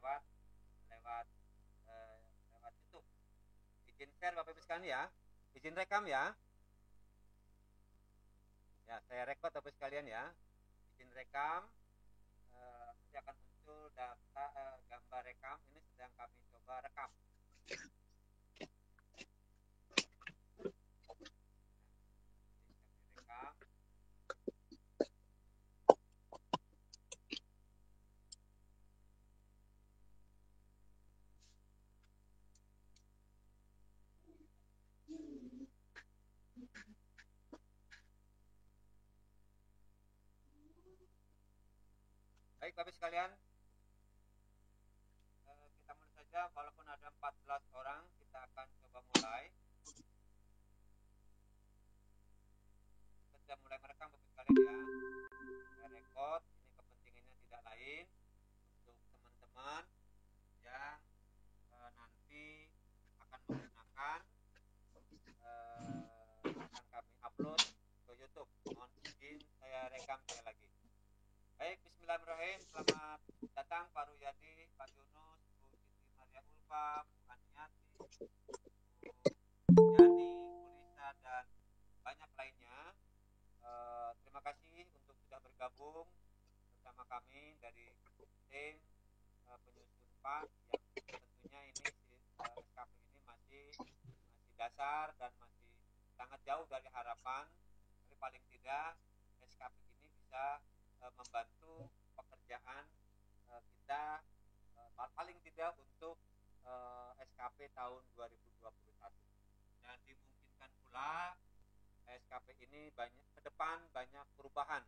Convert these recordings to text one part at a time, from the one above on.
lewat lewat lewat YouTube. Izin share Bapak Ibu sekalian ya. Izin rekam ya. Ya, saya rekod Bapak Ibu sekalian ya. Izin rekam. Nanti akan muncul data gambar rekam. Ini sedang kami coba rekam. Rekam. Baik Bapak Ibu sekalian, kita mulai saja. Walaupun ada 14 orang, kita akan coba mulai. Kita sudah mulai merekam Bapak Ibu sekalian ya. Saya rekod. Ini kepentingannya tidak lain untuk teman-teman yang nanti akan menggunakan akan kami upload ke YouTube. Mohon izin saya rekam sekali lagi. Baik, bismillahirrahmanirrahim. Selamat datang Pak Ruyadi, Pak Yunus, Bu Siti Maria Ulfa, Bu Aniati, Bu Yani, Bu Lisa, dan banyak lainnya. Terima kasih untuk sudah bergabung bersama kami dari tim penyusun Pak, yang tentunya ini SKP ini masih dasar dan masih sangat jauh dari harapan, tapi paling tidak SKP ini bisa membantu pekerjaan kita paling tidak untuk SKP tahun 2021, dan dimungkinkan pula SKP ini ke depan banyak perubahan,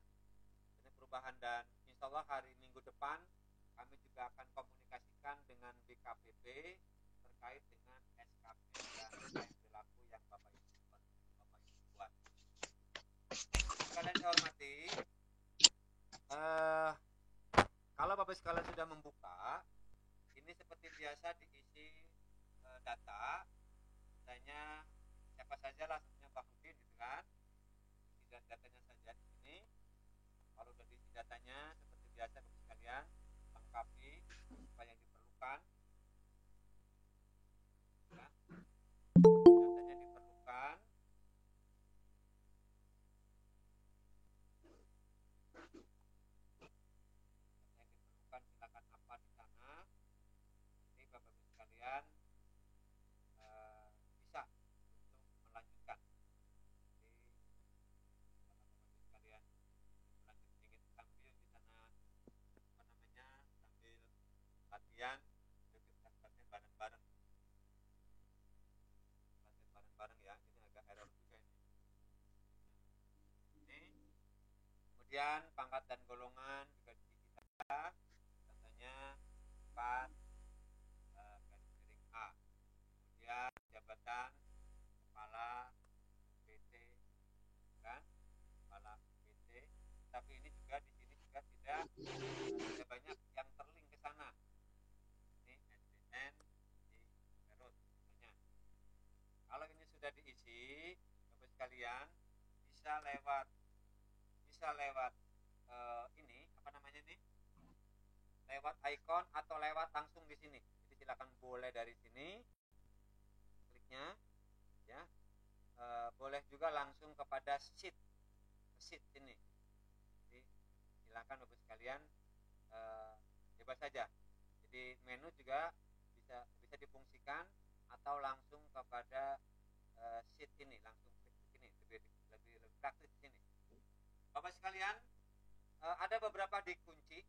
dan insya Allah hari Minggu depan kami juga akan komunikasikan dengan BKPP terkait dengan SKP dan nilai perilaku yang Bapak Ibu buat. Sekalian saya hormati, kalau Bapak sekalian sudah membuka, ini seperti biasa diisi data, misalnya siapa saja lah, sebenarnya Pak Hudin gitu kan, isi datanya saja di sini. Kalau sudah diisi datanya seperti biasa Bapak sekalian lengkapi apa yang diperlukan. Ya. Datanya diperlukan. Silakan apa di sana. Nanti Bapak Ibu sekalian bisa untuk melanjutkan. Jadi Bapak Ibu sekalian lanjut ingin sambil di sana sambil latihan, kita latihan bareng-bareng. Ya, ini agak error juga ini. Kemudian pangkat dan golongan juga diisi saja. Contohnya 4 garis miring A. Kemudian jabatan kepala PT, kan? Kepala PT. Tapi ini juga di sini juga tidak banyak yang terlink ke sana. Ini SDN di Garut contohnya. Kalau ini sudah diisi, Bapak sekalian bisa lewat ini apa namanya nih? Lewat ikon atau lewat langsung di sini. Jadi silakan boleh dari sini kliknya ya. Boleh juga langsung kepada sheet ini. Jadi silakan Bapak sekalian bebas saja. Jadi menu juga bisa difungsikan atau langsung kepada sheet ini, langsung klik ini, lebih praktis di sini. Bapak sekalian, ada beberapa dikunci.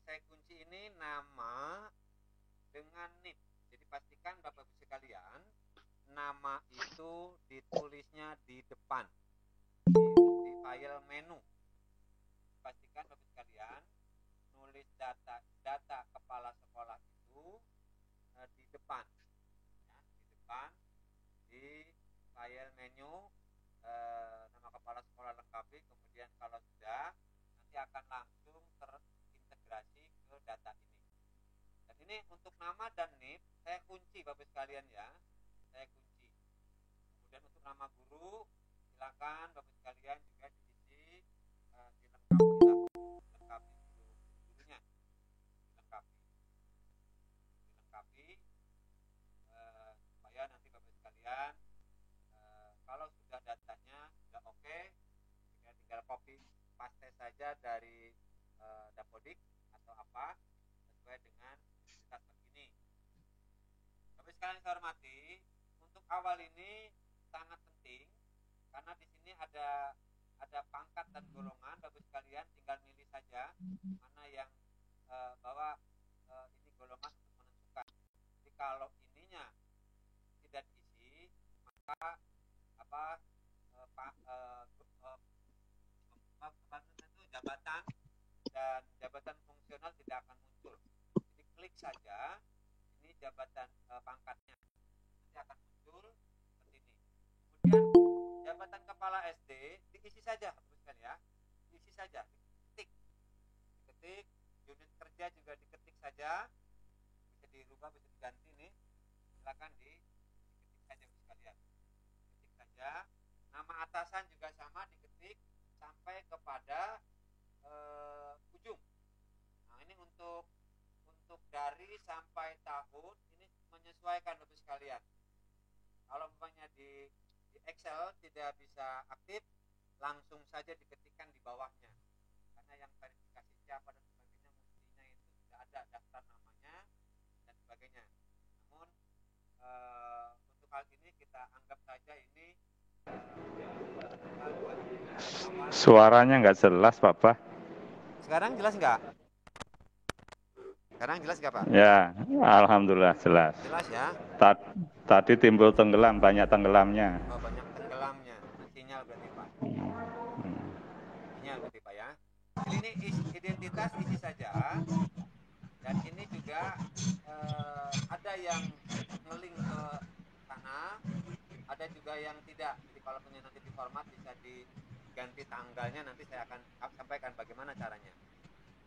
Saya kunci ini nama dengan NIP. Jadi pastikan Bapak Ibu sekalian nama itu ditulisnya di depan di file menu. Pastikan Bapak sekalian nulis data kepala sekolah itu di depan, ya, di depan di file menu nama kepala sekolah lengkapi. Kemudian kalau sudah, nanti akan langsung terintegrasi ke data ini. Dan ini untuk nama dan NIP saya kunci Bapak sekalian ya, saya kunci. Kemudian untuk nama guru silakan Bapak sekalian juga diisi, dilengkapi gurunya, dilengkapi. saja dari Dapodik atau apa sesuai dengan identitas begini. Tapi sekalian saya hormati, untuk awal ini sangat penting karena di sini ada pangkat dan golongan. Bapak sekalian tinggal milih saja mana yang bahwa ini golongan untuk menentukan. Jadi kalau ininya tidak diisi, maka apa itu jabatan dan jabatan fungsional tidak akan muncul. Jadi klik saja ini jabatan pangkatnya, nanti akan muncul seperti ini. Kemudian jabatan kepala SD diisi saja, teruskan ya, diisi saja, diketik, unit kerja juga diketik saja, bisa dirubah, bisa diganti nih, silakan diketik saja sekalian, ketik saja. Nama atasan juga sama, diketik sampai kepada ujung. Nah ini untuk dari sampai tahun ini menyesuaikan Bapak sekalian. Kalau umpamanya di Excel tidak bisa aktif, langsung saja diketikkan di bawahnya. Karena yang verifikasi siapa dan sebagainya mestinya itu tidak ada daftar namanya dan sebagainya. Namun untuk hal ini kita anggap saja ini suaranya nggak jelas, Papa. Sekarang jelas nggak? Sekarang jelas nggak, Pak? Ya, alhamdulillah jelas. Jelas ya. Tadi timbul tenggelam, banyak tenggelamnya. Oh, banyak tenggelamnya. Sinyal berarti, Pak. Sinyal berarti, Pak ya. Jadi ini identitas isi saja. Dan ini juga ada yang ngeling ke sana, ada juga yang tidak. Jadi kalau punya nanti di format bisa diganti tanggalnya, nanti saya akan sampaikan bagaimana caranya.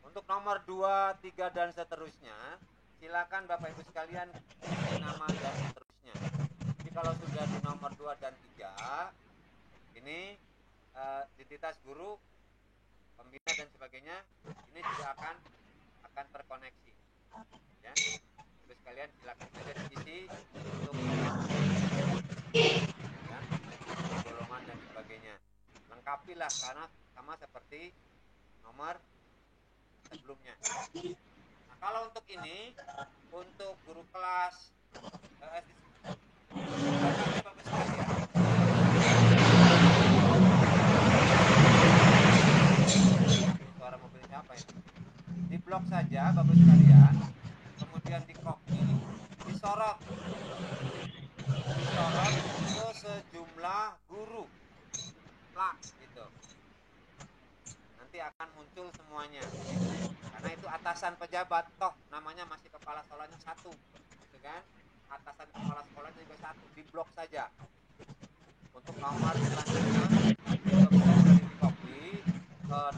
Untuk nomor 2, 3 dan seterusnya, silakan Bapak Ibu sekalian isi nama dan seterusnya. Jadi kalau sudah di nomor 2 dan 3, ini identitas guru, pembina dan sebagainya, ini juga akan terkoneksi. Ya. Bapak sekalian silakan saja diisi untuk ya, golongan dan sebagainya. Lengkapilah karena sama seperti nomor sebelumnya. Nah, kalau untuk ini, untuk guru kelas Bapak sekalian, suara mobil siapa ini? Di blok saja Bapak sekalian, kemudian di copy, disorot ke sejumlah guru plak gitu. Nanti akan muncul semuanya. Karena itu atasan pejabat, toh namanya masih kepala sekolahnya satu, gitu kan? Atasan kepala sekolahnya juga satu, di blok saja. Untuk nomor selanjutnya itu bisa di copy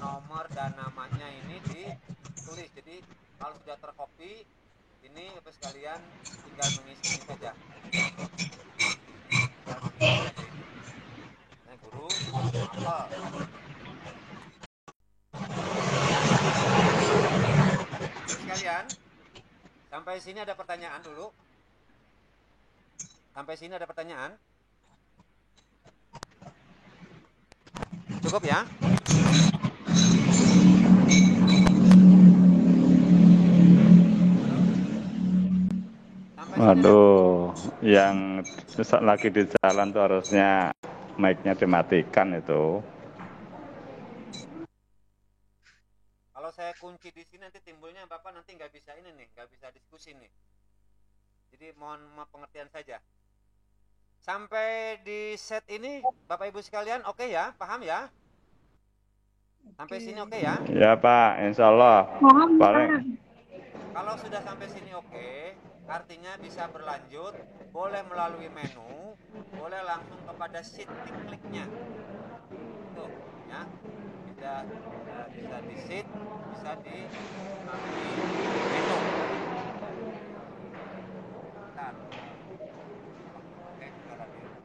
nomor dan namanya ini ditulis. Jadi kalau sudah tercopy ini Bapak sekalian tinggal mengisi ini saja. Tinggal mengisi saja ini. Nah, guru apel. Bapak sekalian, sampai sini ada pertanyaan dulu. Sampai sini ada pertanyaan? Cukup ya? Waduh, yang lagi di jalan tuh harusnya mic-nya dimatikan itu. Kalau saya kunci di sini nanti timbulnya Bapak nanti nggak bisa ini nih, nggak bisa diskusi nih. Jadi mohon pengertian saja. Sampai di set ini Bapak Ibu sekalian oke ya, paham ya? Sampai sini oke ya? Ya Pak, insya Allah. Paling. Kalau sudah sampai sini oke, artinya bisa berlanjut, boleh melalui menu, boleh langsung kepada sheet, dikliknya. Tuh, ya. Bisa di sheet, bisa di melalui menu. Bentar. Oke, sudah pertanyaan.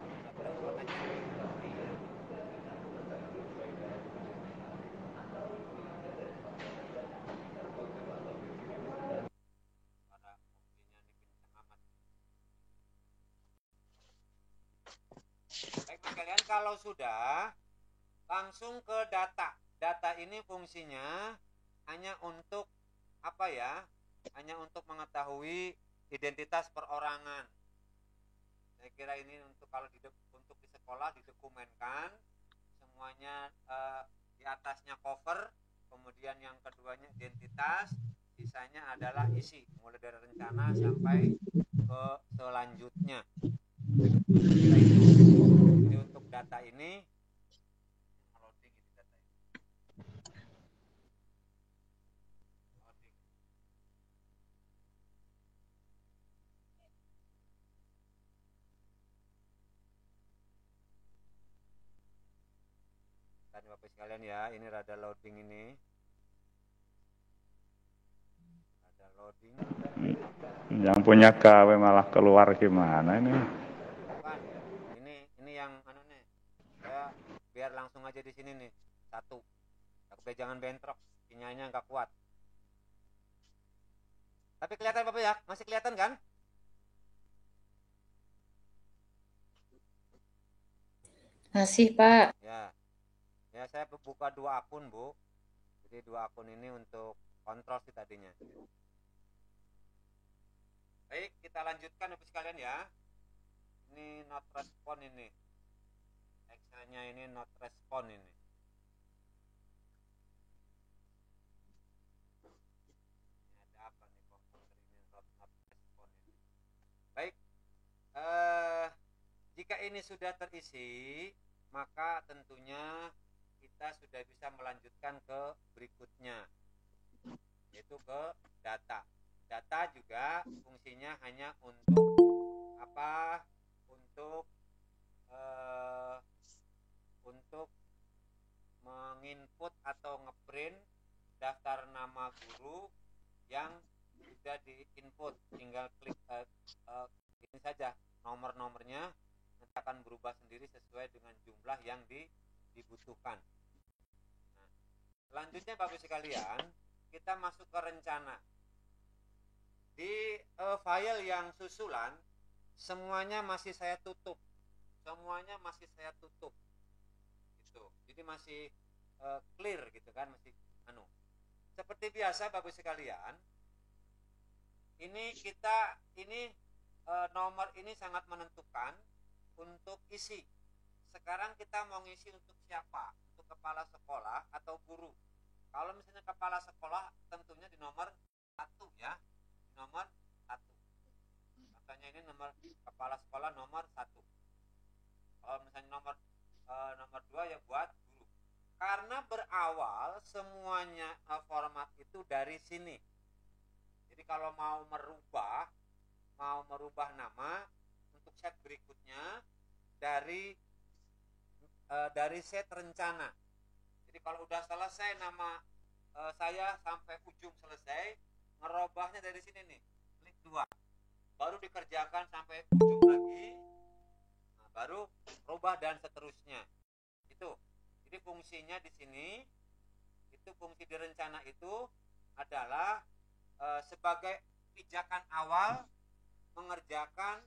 Baik sekalian, kalau sudah langsung ke data. data ini fungsinya hanya untuk apa ya? Hanya untuk mengetahui identitas perorangan. Saya kira ini untuk kalau untuk di sekolah didokumenkan semuanya, di atasnya cover, kemudian yang keduanya identitas, sisanya adalah isi mulai dari rencana sampai ke selanjutnya. Kira itu. Jadi untuk data ini loading ini data ini. Loading. Dan Bapak sekalian ya, ini rada loading ini. Rada loading. Yang punya gawe malah keluar gimana ini? Bukan. Ini yang anu nih. Saya biar langsung aja di sini nih. Satu. Biar jangan bentrok. Sinyalnya nggak kuat. Tapi kelihatan Bapak ya? Masih kelihatan kan? Masih, Pak. Ya. Ya, saya buka 2 akun, Bu. Jadi 2 akun ini untuk kontrol sih tadinya. Baik, kita lanjutkan Bapak sekalian ya. Ini not respond ini. Excelnya ini not respond ini. Ini ada apa nih komputer ini not respond ini. Baik. Jika ini sudah terisi, maka tentunya kita sudah bisa melanjutkan ke berikutnya, yaitu ke data. Data juga fungsinya hanya untuk apa? Untuk menginput atau ngeprint daftar nama guru yang sudah diinput. Tinggal klik ini saja nomor-nomornya, nanti akan berubah sendiri sesuai dengan jumlah yang dibutuhkan. Nah, selanjutnya Bapak sekalian, kita masuk ke rencana. Di file yang susulan semuanya masih saya tutup. Gitu. Jadi masih clear gitu kan, masih Seperti biasa Bapak sekalian, ini nomor ini sangat menentukan untuk isi. Sekarang kita mau ngisi untuk siapa? Untuk kepala sekolah atau guru? Kalau misalnya kepala sekolah tentunya di nomor 1 ya. Di nomor 1. Contohnya ini nomor kepala sekolah nomor 1. Kalau misalnya nomor 2 ya buat guru. Karena berawal semuanya format itu dari sini. Jadi kalau mau merubah nama untuk set berikutnya dari set rencana. Jadi kalau udah selesai nama saya sampai ujung selesai, ngerubahnya dari sini nih, klik 2. Baru dikerjakan sampai ujung lagi, baru rubah dan seterusnya. Itu. Jadi fungsinya di sini, itu fungsi di rencana itu adalah sebagai pijakan awal mengerjakan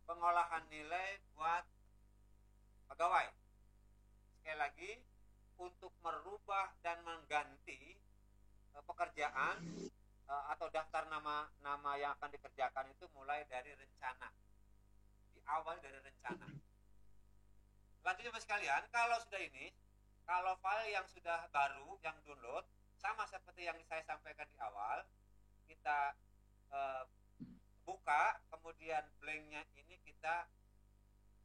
pengolahan nilai buat pegawai. Sekali lagi, untuk merubah dan mengganti pekerjaan atau daftar nama yang akan dikerjakan itu mulai dari rencana. Di awal dari rencana. Selanjutnya Bapak sekalian, kalau file yang sudah baru, yang download, sama seperti yang saya sampaikan di awal, kita buka, kemudian blanknya ini kita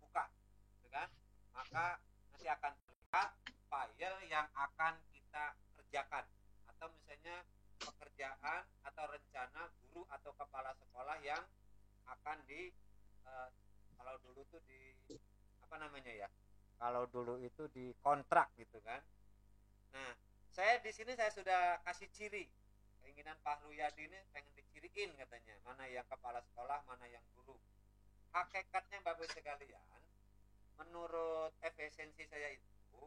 buka, gitu kan? Maka nanti akan terlihat file yang akan kita kerjakan, atau misalnya pekerjaan atau rencana guru atau kepala sekolah yang akan kalau dulu tuh kalau dulu itu di kontrak gitu kan. Nah, di sini saya sudah kasih ciri. Keinginan Pak Ruyadi ini pengen diciriin katanya, mana yang kepala sekolah, mana yang guru. Hakikatnya Bapak sekalian, menurut efisiensi saya itu,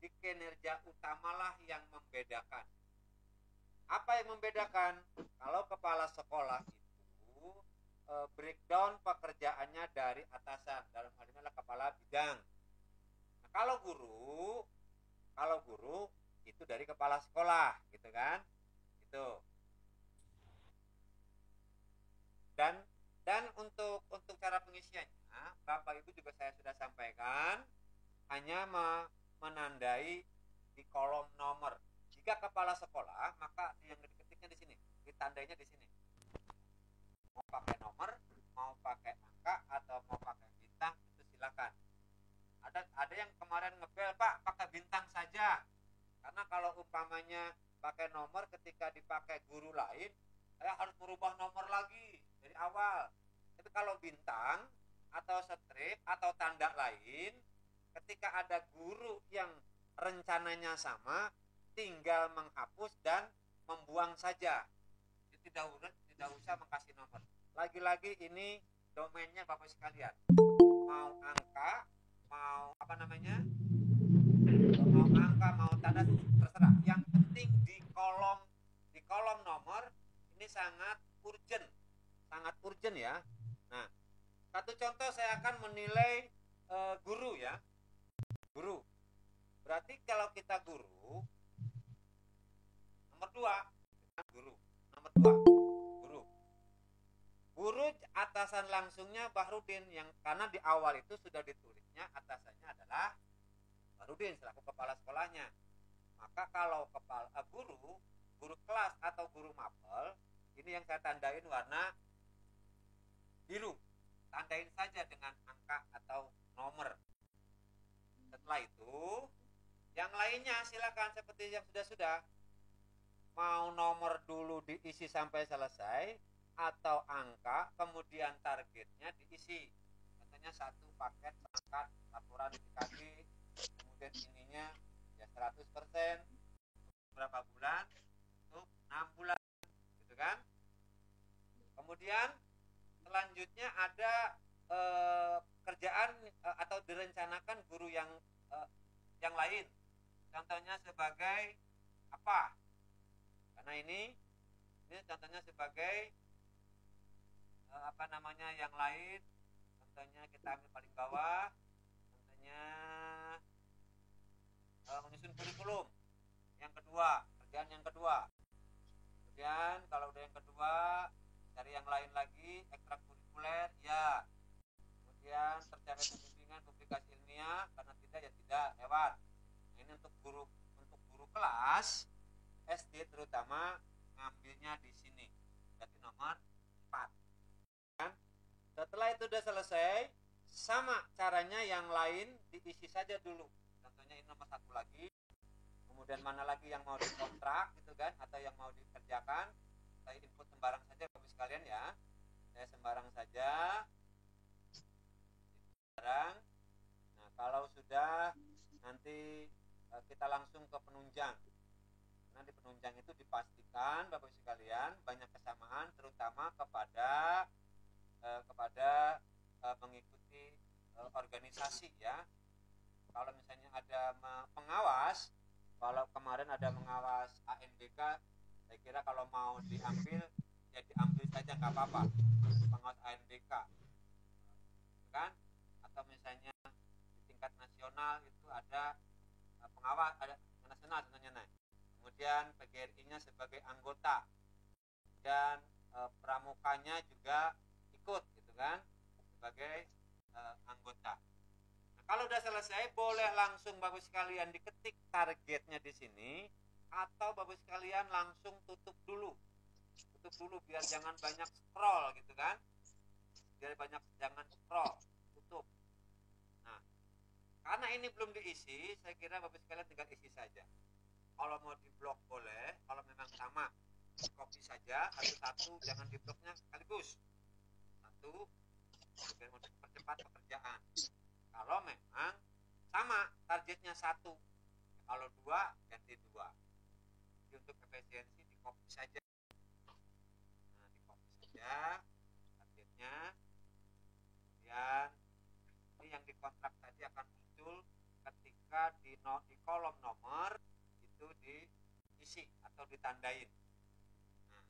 di kinerja utamalah yang membedakan. Apa yang membedakan? Kalau kepala sekolah itu breakdown pekerjaannya dari atasan, dalam hal ini adalah kepala bidang. Nah, kalau guru itu dari kepala sekolah gitu kan, itu. Dan untuk cara pengisiannya Bapak Ibu juga saya sudah sampaikan, hanya menandai di kolom nomor. Jika kepala sekolah, maka yang diketiknya di sini, ditandainya di sini. Mau pakai nomor, mau pakai angka, atau mau pakai bintang, itu silakan. Ada yang kemarin ngebel, Pak, pakai bintang saja. Karena kalau umpamanya pakai nomor, ketika dipakai guru lain, saya harus merubah nomor lagi dari awal. Tapi kalau bintang atau strip atau tanda lain, ketika ada guru yang rencananya sama, tinggal menghapus dan membuang saja. Tidak usah mengasih nomor. Lagi-lagi ini domainnya Bapak sekalian. Mau angka, mau mau angka, mau tanda, terserah. Yang penting di kolom nomor ini sangat urgent ya. Nah, satu contoh saya akan menilai guru ya. Guru. Berarti kalau kita guru, nomor 2, guru. Nomor 2, guru. Guru atasan langsungnya Bahrudin, yang karena di awal itu sudah ditulisnya atasannya adalah Bahrudin selaku kepala sekolahnya. Maka kalau guru kelas atau guru mapel, ini yang saya tandain warna biru. Tandain saja dengan angka atau nomor. Setelah itu, yang lainnya silakan seperti yang sudah. Mau nomor dulu diisi sampai selesai, atau angka, kemudian targetnya diisi. Contohnya 1 paket perangkat laporan indikasi, kemudian ininya ya 100%, berapa bulan? Untuk 6 bulan, gitu kan? Kemudian selanjutnya ada kerjaan atau direncanakan guru yang lain. Contohnya sebagai apa? Karena ini contohnya sebagai yang lain. Contohnya kita ambil paling bawah. Contohnya menyusun kurikulum. Yang kedua, kerjaan yang kedua. Kemudian kalau udah yang kedua, cari yang lain lagi, ekstrakurikuler, ya. Kemudian tercapai pembimbingan publikasi ilmiah, karena tidak ya tidak, lewat. Nah, ini untuk guru kelas SD terutama ngambilnya di sini. Jadi nomor 4. Kan? Setelah itu udah selesai, sama caranya yang lain diisi saja dulu. Contohnya ini nomor 1 lagi. Kemudian mana lagi yang mau dikontrak gitu kan, atau yang mau dikerjakan, saya input sembarang saja Bapak sekalian ya. Saya sembarang saja. Sembarang. Nah, kalau sudah nanti kita langsung ke penunjang. Nah, di penunjang itu dipastikan Bapak sekalian banyak kesamaan, terutama kepada mengikuti organisasi ya. Kalau misalnya ada pengawas, kalau kemarin ada mengawas ANBK, saya kira kalau mau diambil ya diambil saja, nggak apa-apa, pengawas ANBK kan. Atau misalnya di tingkat nasional itu ada pengawas, ada nasional sebenarnya. Kemudian PGRI-nya sebagai anggota, dan pramukanya juga ikut gitu kan, sebagai anggota. Nah, kalau udah selesai, boleh langsung Bapak sekalian diketik targetnya di sini, atau Bapak sekalian langsung tutup dulu biar jangan banyak scroll gitu kan, jangan scroll, tutup. Nah, karena ini belum diisi, saya kira Bapak sekalian tinggal isi saja. Kalau mau diblok boleh, kalau memang sama copy saja satu-satu, jangan dibloknya sekaligus satu, biar untuk mempercepat pekerjaan. Kalau memang sama targetnya 1, kalau 2 ganti 2. Jadi untuk efisiensi di copy saja. Nah, di copy saja targetnya. Kemudian ini yang dikontrak tadi akan muncul ketika di kolom nomor itu diisi atau ditandain. Nah,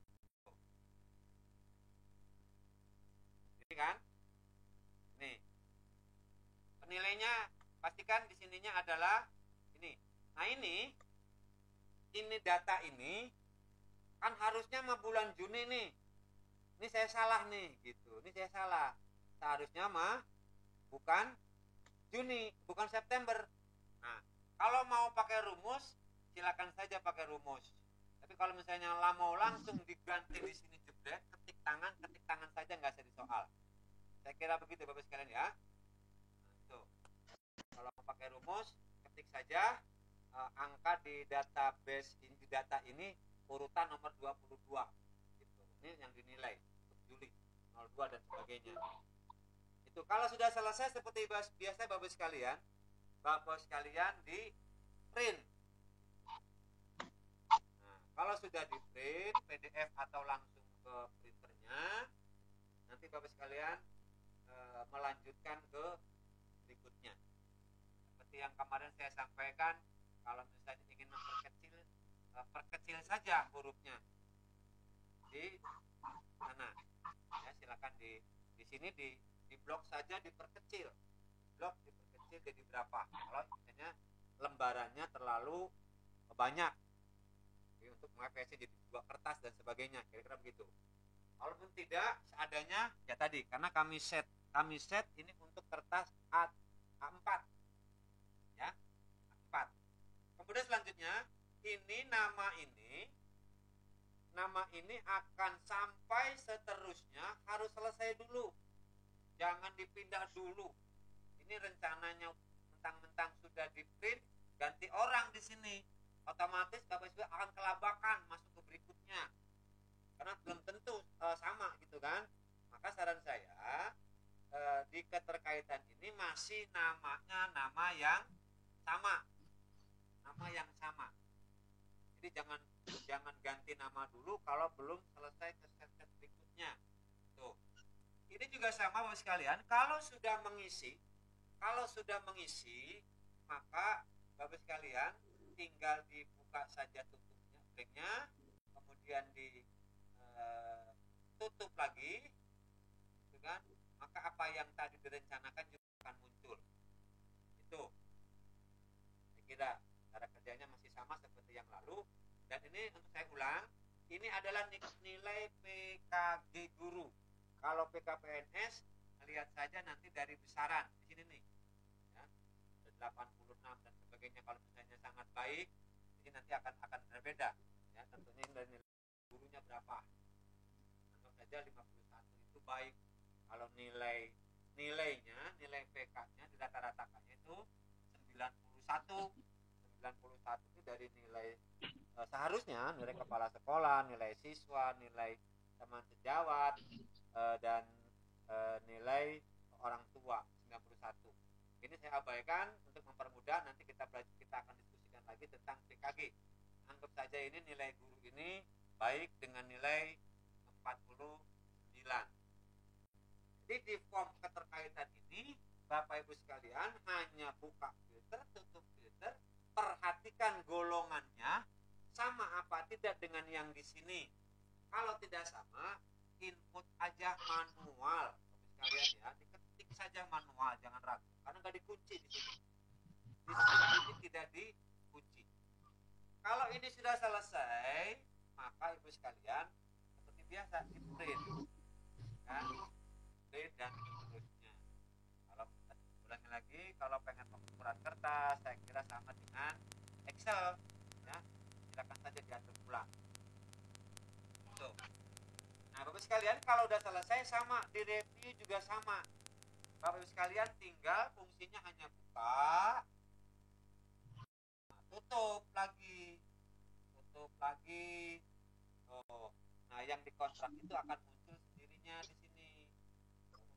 ini kan, nih penilainya pastikan di sininya adalah ini. Nah, ini ini data ini kan harusnya mah bulan Juni nih. Ini saya salah nih gitu. Ini saya salah. Seharusnya mah bukan Juni, bukan September. Nah, kalau mau pakai rumus, silakan saja pakai rumus. Tapi kalau misalnya mau langsung diganti di sini jebret, ketik tangan saja nggak usah disoal. Saya kira begitu Bapak sekalian ya. Nah, tuh. Kalau mau pakai rumus, ketik saja angka di database di data ini urutan nomor 22. Gitu. Ini yang dinilai untuk Juli 02 dan sebagainya. Itu kalau sudah selesai seperti biasa Bapak sekalian di print. Nah, kalau sudah di print PDF atau langsung ke printernya, nanti Bapak sekalian melanjutkan ke berikutnya. Seperti yang kemarin saya sampaikan, kalau misalnya ingin memperkecil, perkecil saja hurufnya di sana. Ya, silakan di sini di blok saja diperkecil. Blok diperkecil jadi berapa? Kalau misalnya lembarannya terlalu banyak, jadi untuk mengefesi jadi 2 kertas dan sebagainya, kira-kira begitu. Walaupun tidak, seadanya ya tadi, karena kami set ini untuk kertas A4 ya, A4. Kemudian selanjutnya nama ini akan sampai seterusnya harus selesai dulu, jangan dipindah dulu. Ini rencananya mentang-mentang sudah di print, ganti orang di sini, otomatis Bapak Ibu akan kelabakan masuk ke berikutnya karena belum tentu sama gitu kan. Maka saran saya di keterkaitan ini masih namanya nama yang sama. Jadi jangan ganti nama dulu kalau belum selesai ke set berikutnya. Tuh. Ini juga sama Bapak sekalian, kalau sudah mengisi maka Bapak sekalian tinggal dibuka saja tutupnya, blanknya, kemudian ditutup lagi, gitu kan? Maka apa yang tadi direncanakan juga akan muncul. Itu, saya kira cara kerjanya masih sama seperti yang lalu. Dan ini untuk saya ulang, ini adalah nilai PKG guru. Kalau PKPNS, lihat saja nanti dari besaran di sini nih, ya, 86 dan sebagainya. Kalau misalnya sangat baik, ini nanti akan berbeda. Ya, tentunya nilai gurunya berapa? Anggap saja 51 itu baik. Kalau nilai PK-nya di rata-ratakannya itu 91 itu dari nilai seharusnya nilai kepala sekolah, nilai siswa, nilai teman sejawat, dan nilai orang tua 91. Ini saya abaikan untuk mempermudah, nanti kita akan diskusikan lagi tentang PKG. Anggap saja ini nilai guru ini baik dengan nilai 49. Jadi di form keterkaitan ini Bapak Ibu sekalian hanya buka filter, tutup filter, perhatikan golongannya sama apa tidak dengan yang di sini. Kalau tidak sama, input aja manual sekalian ya, diketik saja manual, jangan ragu karena nggak dikunci di sini. Di sini ini tidak dikunci. Kalau ini sudah selesai, maka Ibu sekalian seperti biasa di print kan, print dan seterusnya. Kalau ulangi lagi, kalau pengen pengukuran kertas, saya kira sama dengan Excel ya, silakan saja diatur ulang. Tuh. Nah, Bapak sekalian kalau udah selesai sama, di review juga sama. Bapak sekalian tinggal fungsinya hanya buka, tutup lagi. Oh. Nah, yang dikontrak itu akan muncul sendirinya di sini.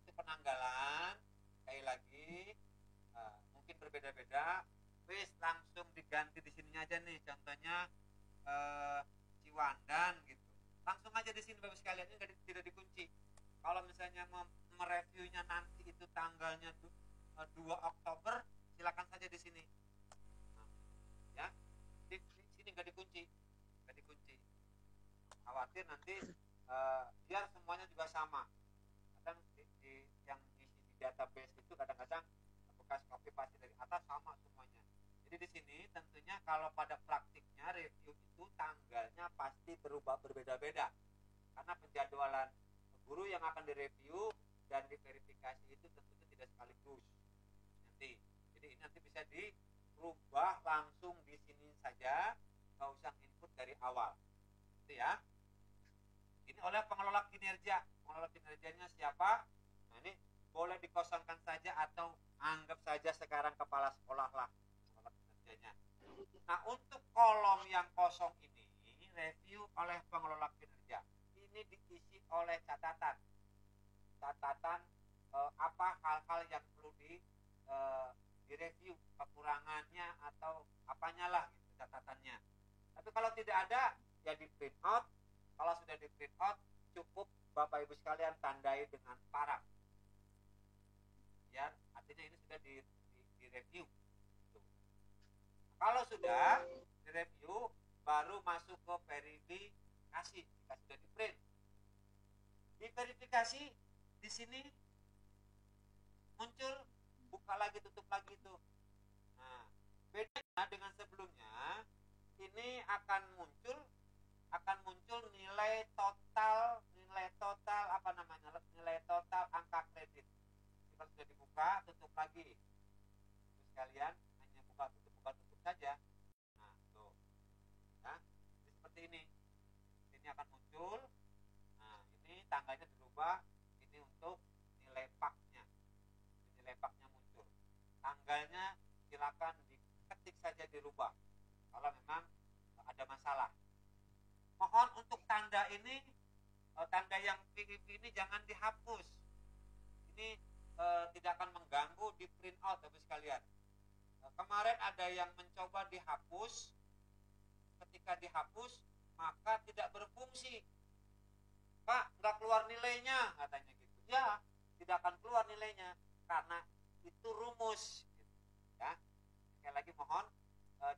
Untuk penanggalan sekali lagi mungkin berbeda-beda. Wis langsung diganti di sininya aja nih. Contohnya Ciwandan gitu. Langsung aja di sini Bapak sekalian, ini tidak dikunci. Kalau misalnya mereviewnya nanti itu tanggalnya 2 Oktober, silakan saja di sini. Nah, ya, di sini nggak dikunci. Khawatir nanti biar semuanya juga sama. Kadang yang isi di database itu kadang-kadang bekas copy paste dari atas sama semuanya. Jadi Jadi di sini tentunya kalau pada praktiknya review itu tanggalnya pasti berubah berbeda-beda. Karena penjadwalan guru yang akan direview dan diverifikasi itu tentunya tidak sekaligus. Nanti. Jadi ini nanti bisa dirubah langsung di sini saja, nggak usah input dari awal. Itu ya. Ini oleh pengelola kinerja. Pengelola kinerjanya siapa? Nah ini boleh dikosongkan saja atau anggap saja sekarang kepala sekolah lah pengelola kinerjanya. Nah untuk kolom yang kosong ini review oleh pengelola kinerja. Ini diisi oleh catatan apa hal-hal yang perlu direview, kekurangannya atau apanya lah gitu, catatannya. Tapi kalau tidak ada ya di print out. Kalau sudah di print out cukup Bapak Ibu sekalian tandai dengan paraf. Ya, artinya ini sudah direview. Kalau sudah direview baru masuk ke verifikasi jika sudah di print. Di verifikasi di sini muncul buka lagi tutup lagi itu. Nah, bedanya dengan sebelumnya ini akan muncul nilai total angka kredit. Jika sudah dibuka tutup lagi. Terus kalian hanya buka tutup saja. Nah, tuh. Ya, seperti ini. Ini akan muncul. Nah, ini tanggalnya dirubah. Ini untuk nilai paknya. Nilai paknya muncul. Tanggalnya silakan diketik saja dirubah. Kalau memang ada masalah. Mohon untuk tanda ini, tanda yang PVV ini jangan dihapus. Ini tidak akan mengganggu di print out Bapak sekalian. Kemarin ada yang mencoba dihapus. Ketika dihapus maka tidak berfungsi. Pak, nggak keluar nilainya katanya gitu. Ya, tidak akan keluar nilainya karena itu rumus. Ya, sekali lagi mohon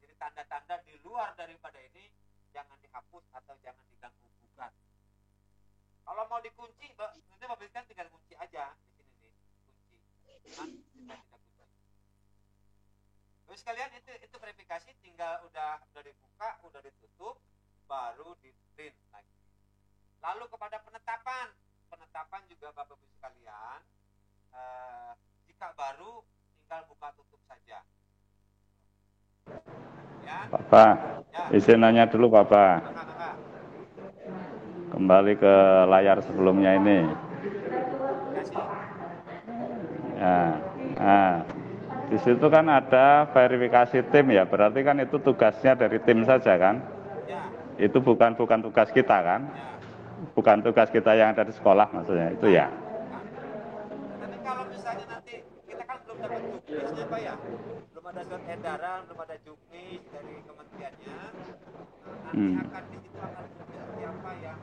jadi tanda-tanda di luar daripada ini jangan dihapus atau jangan diganggu gugat. Kalau mau dikunci, nanti Bapak kan tinggal kunci aja di sini nih, kunci. Kan kita tidak kunci. Terus kalian itu verifikasi tinggal udah dibuka, udah ditutup, baru di print lagi. Lalu kepada penetapan juga Bapak Ibu sekalian, jika baru tinggal buka tutup saja. Ya. Bapak, Ya. izin nanya dulu Bapak. Kembali ke layar sebelumnya ini. Nah, di situ kan ada verifikasi tim ya, berarti kan itu tugasnya dari tim saja kan? Ya. Itu bukan tugas kita kan? Ya. Bukan tugas kita yang ada di sekolah maksudnya, itu ya? Tapi kalau misalnya nanti kita kan belum dapat juknisnya Pak ya, belum ada surat edaran, belum ada juknis dari kementeriannya. Nanti akan di situ akan muncul siapa yang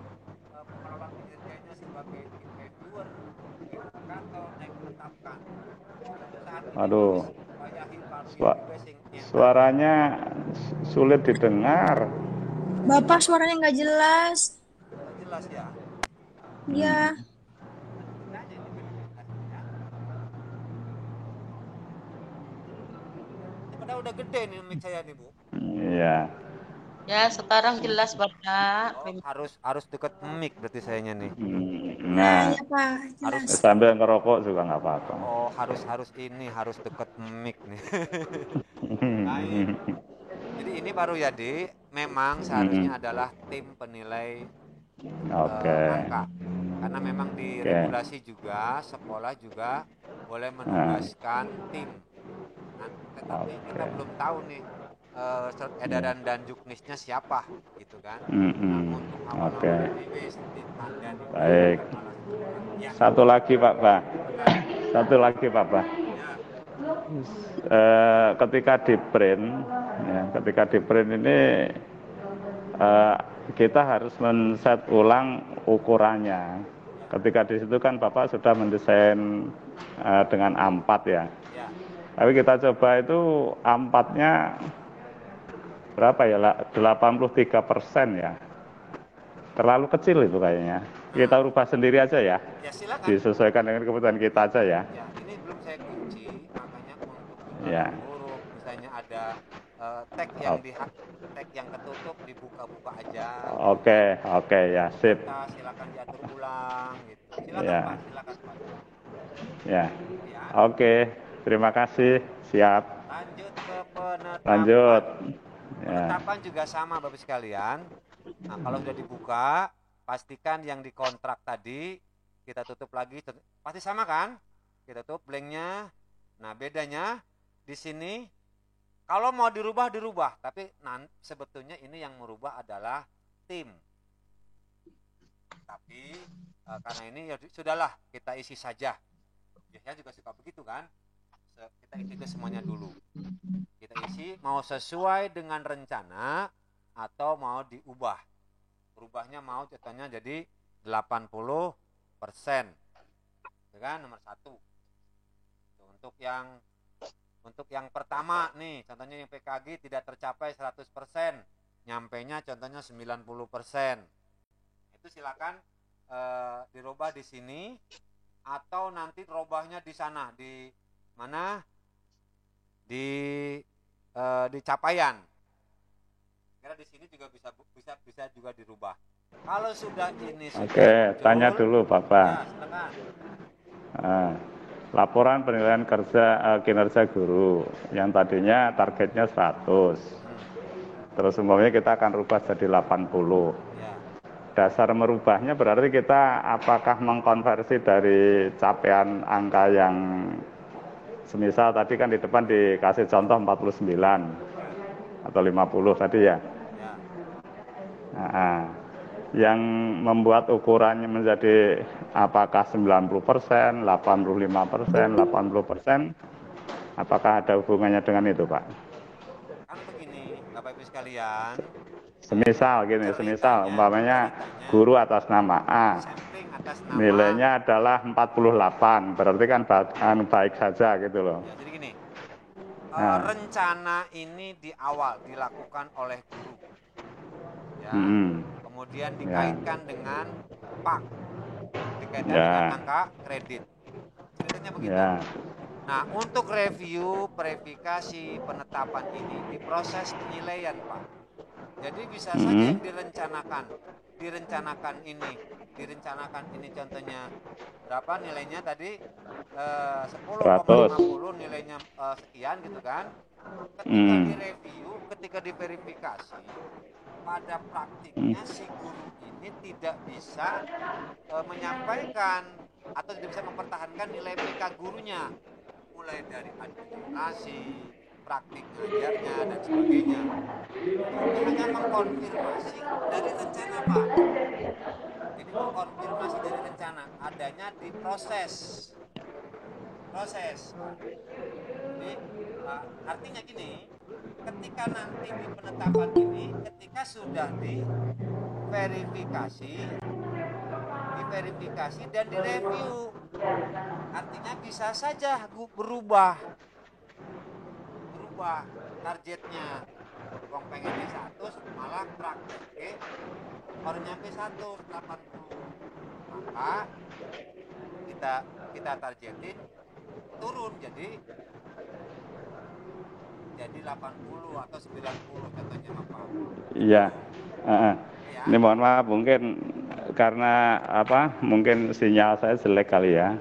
pengelola kinerjanya sebagai tim reviewer, verifikator yang menetapkan. Saat ini Aduh, suaranya suaranya sulit didengar. Bapak suaranya nggak jelas. Nggak jelas ya? Iya. Padahal udah gede nih mic saya nih Bu. Iya. Ya sekarang jelas Bapak. Oh, harus deket mic berarti sayanya nih. Nah, ya Pak, jelas. sambil ngerokok juga nggak apa-apa. Oh, harus deket mic nih. Baik. Jadi ini baru ya Di, memang seharusnya adalah tim penilai angka. Karena memang di regulasi juga sekolah juga boleh menugaskan tim. Tetapi kita belum tahu nih surat edaran dan juknisnya siapa gitu kan. Untuk awal-awal ini baik. Ya. Satu lagi Pak. Ketika di print ini kita harus men-set ulang ukurannya. Ketika di situ kan Bapak sudah mendesain dengan A4 ya. Tapi kita coba itu A4-nya berapa ya? 83% ya. Terlalu kecil itu kayaknya. Kita rubah sendiri aja ya. Ya silakan. Disesuaikan dengan kebutuhan kita aja ya. Ya, ini belum saya kunci, makanya untuk ya. huruf misalnya ada tag yang ketutup dibuka-buka aja. Oke, ya, sip. Silakan diatur ulang gitu. Silakan Ya. Pak, silakan Pak. Ya. Ya. Oke, terima kasih. Siap. Lanjut ke penetapan. Lanjut. Ya. Penetapan juga sama Bapak sekalian. Nah, kalau sudah dibuka, pastikan yang dikontrak tadi kita tutup lagi. Pasti sama kan? Kita tutup blanknya. Nah, bedanya di sini kalau mau dirubah, tapi sebetulnya ini yang merubah adalah tim. Tapi karena ini ya sudahlah, kita isi saja. Biasanya juga suka begitu kan? Kita isi ke semuanya dulu. Kita isi mau sesuai dengan rencana atau mau diubah. Berubahnya mau contohnya jadi 80%. Ya kan, nomor 1. Untuk yang pertama nih, contohnya yang PKG tidak tercapai 100%, nyampainya contohnya 90%. Itu silakan dirubah di sini atau nanti robahnya di sana, di mana? Di capaian. Kira di sini juga bisa juga dirubah. Kalau sudah ini sudah Oke, muncul, tanya dulu Bapak. Ya, silakan. Laporan penilaian kinerja guru yang tadinya targetnya 100. Terus umumnya kita akan rubah jadi 80. Ya. Dasar merubahnya berarti kita apakah mengkonversi dari capaian angka yang semisal tadi kan di depan dikasih contoh 49 atau 50 tadi ya. Nah, yang membuat ukurannya menjadi apakah 90%, 85%, 80%, apakah ada hubungannya dengan itu, Pak? Kan begini, Bapak Ibu sekalian. Semisal umpamanya guru atas nama A, nilainya adalah 48, berarti kan baik saja gitu loh. Ya, jadi gini, rencana ini di awal dilakukan oleh guru. Ya. Kemudian dikaitkan dengan PAK, dikaitkan dengan angka kredit. Ceritanya begitu. Nah, untuk review, verifikasi, penetapan ini diproses penilaian, Pak. Jadi bisa saja yang direncanakan ini contohnya berapa nilainya tadi 10,50 nilainya sekian gitu kan. Ketika direview, ketika diverifikasi, pada praktiknya si guru ini tidak bisa menyampaikan atau tidak bisa mempertahankan nilai PK gurunya, mulai dari administrasi, praktik ngajarnya dan sebagainya. Ini hanya mengkonfirmasi dari rencana, Pak. Jadi mengkonfirmasi dari rencana adanya di proses, Pak. Jadi artinya gini, ketika nanti di penetapan ini, ketika sudah diverifikasi dan direview, artinya bisa saja berubah targetnya. Wong pengennya 100, malah praktek baru nyampe 180. Maka kita targetin turun jadi 80 atau 90 contohnya Bapak. Iya. Ini mohon maaf mungkin karena mungkin sinyal saya jelek kali ya.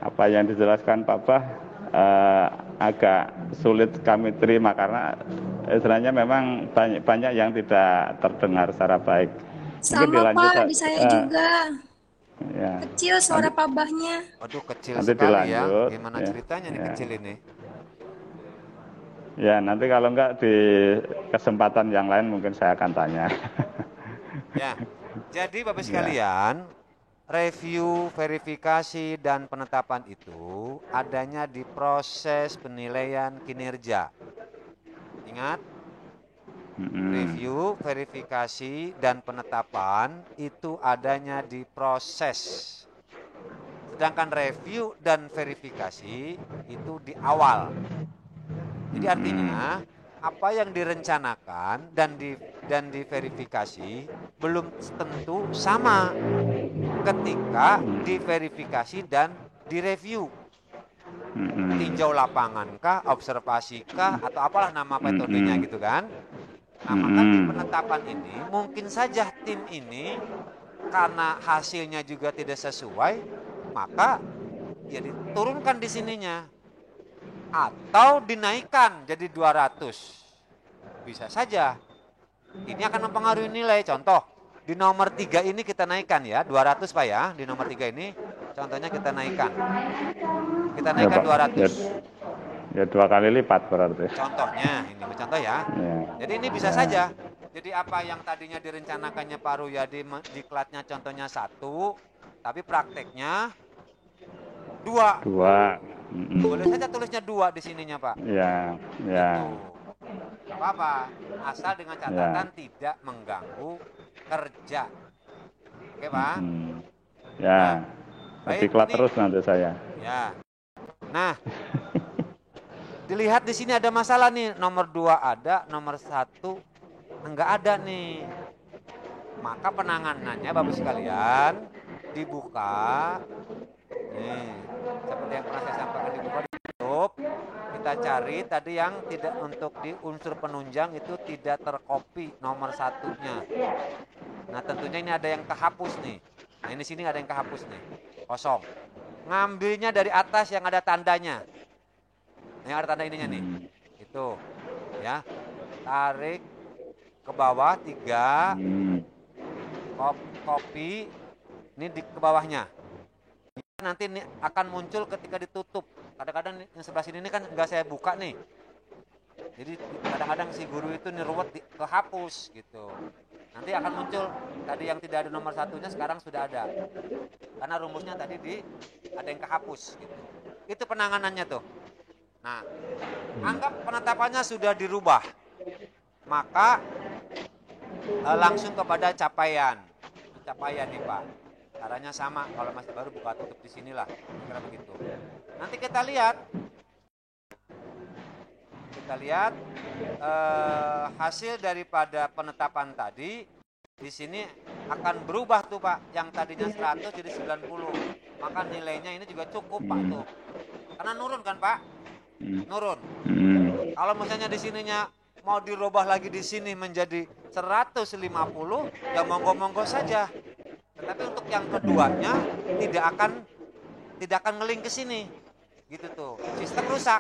Apa yang dijelaskan Bapak agak sulit kami terima karena istilahnya memang banyak yang tidak terdengar secara baik. Sama Pak, di saya juga. Ya. Kecil suara pabahnya. Waduh, kecil sekali ya. Gimana ceritanya nih kecil ini? Ya, nanti kalau enggak di kesempatan yang lain mungkin saya akan tanya. Ya, jadi Bapak sekalian, review, verifikasi, dan penetapan itu adanya di proses penilaian kinerja. Ingat, review, verifikasi, dan penetapan itu adanya di proses. Sedangkan review dan verifikasi itu di awal. Jadi artinya apa yang direncanakan dan diverifikasi belum tentu sama ketika diverifikasi dan direview. tinjau lapangan kah, observasi kah, atau apalah nama metodenya gitu kan. Nah, maka di penetapan ini mungkin saja tim ini karena hasilnya juga tidak sesuai, maka ya diturunkan di sininya atau dinaikkan jadi 200. Bisa saja. Ini akan mempengaruhi nilai. Contoh, di nomor 3 ini kita naikkan ya, 200 Pak ya. Di nomor 3 ini contohnya kita naikkan. Kita naikkan ya, 200. Ya 2 kali lipat berarti. Contohnya, ini contoh ya. Jadi ini bisa saja. Jadi apa yang tadinya direncanakannya Pak Ruyadi diklatnya contohnya 1, tapi prakteknya 2. Boleh saja tulisnya 2 di sininya Pak. Ya. Gak apa-apa, asal dengan catatan tidak mengganggu kerja. Oke Pak? Ya. Diklat terus nanti saya. Ya. Nah, dilihat di sini ada masalah nih, nomor 2 ada, nomor 1 enggak ada nih. Maka penanganannya Bapak sekalian dibuka. Nih, seperti yang pernah saya sampaikan, dibuka di YouTube. Kita cari tadi yang tidak untuk di unsur penunjang itu tidak tercopy nomor 1-nya. Nah, tentunya ini ada yang kehapus nih. Nah, ini sini ada yang kehapus nih. Kosong. Ngambilnya dari atas yang ada tandanya. Yang ada tanda ininya nih. Itu. Ya. Tarik ke bawah 3. Copy ini ke bawahnya. Nanti ini akan muncul ketika ditutup. Kadang-kadang yang sebelah sini ini kan enggak saya buka nih. Jadi kadang-kadang si guru itu niruwet kehapus gitu. Nanti akan muncul tadi yang tidak ada nomor 1-nya sekarang sudah ada. Karena rumusnya tadi ada yang kehapus gitu. Itu penanganannya tuh. Nah, anggap penetapannya sudah dirubah. Maka langsung kepada capaian nih Pak. Caranya sama, kalau masih baru buka tutup di sinilah, kira begitu. Nanti kita lihat hasil daripada penetapan tadi. Di sini akan berubah tuh Pak, yang tadinya 100 jadi 90. Maka nilainya ini juga cukup Pak tuh. Karena nurun kan Pak? Nurun. Kalau misalnya di sininya mau dirubah lagi di sini menjadi 150, ya monggo-monggo saja. Tetapi untuk yang keduanya tidak akan ngeling ke sini. Gitu tuh. Sistem rusak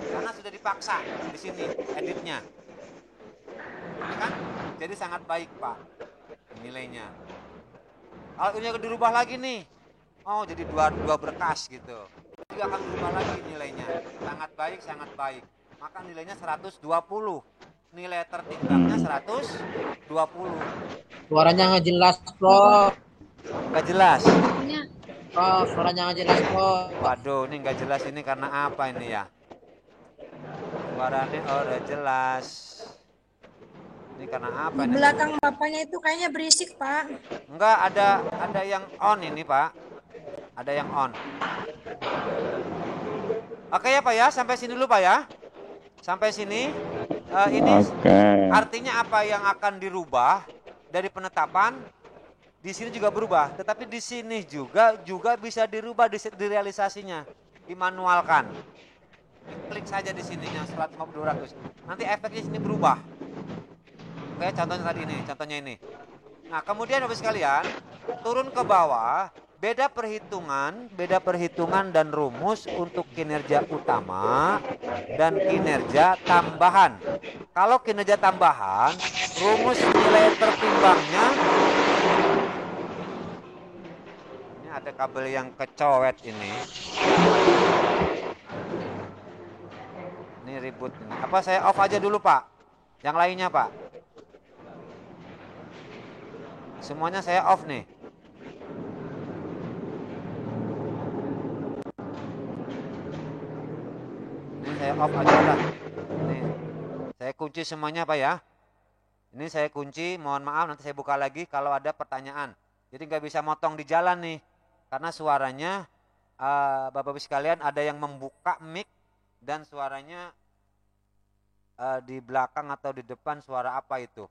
karena sudah dipaksa di sini editnya. Ya kan? Jadi sangat baik, Pak, nilainya. Kalau ini dirubah lagi nih. Oh, jadi dua berkas gitu. Juga akan berubah lagi nilainya. Sangat baik. Maka nilainya 120. Nilai tertimbangnya 120. Suaranya nggak jelas, Prof. Nggak jelas. Prof, suaranya nggak jelas, Prof. Waduh, ini nggak jelas ini karena apa ini ya? Suaranya udah jelas. Ini karena apa? Di belakang bapaknya itu kayaknya berisik, Pak. Enggak, ada yang on ini, Pak. Ada yang on. Oke ya Pak ya, sampai sini dulu Pak ya. Sampai sini. Ini artinya apa yang akan dirubah dari penetapan di sini juga berubah, tetapi di sini juga bisa dirubah di realisasinya, dimanualkan. Klik saja di sininya 150-200. Nanti efeknya sini berubah. Oke, contohnya ini. Nah, kemudian Bapak sekalian, turun ke bawah, beda perhitungan dan rumus untuk kinerja utama dan kinerja tambahan. Kalau kinerja tambahan, rumus nilai tertimbangnya, ini ada kabel yang kecowet ini. Ini ribut ini. Apa saya off aja dulu Pak? Yang lainnya Pak? Semuanya saya off nih. Ini saya off aja lah. Nih, saya kunci semuanya Pak ya. Ini saya kunci, mohon maaf nanti saya buka lagi kalau ada pertanyaan. Jadi nggak bisa motong di jalan nih. Karena suaranya, Bapak-Ibu sekalian ada yang membuka mic dan suaranya di belakang atau di depan suara apa itu.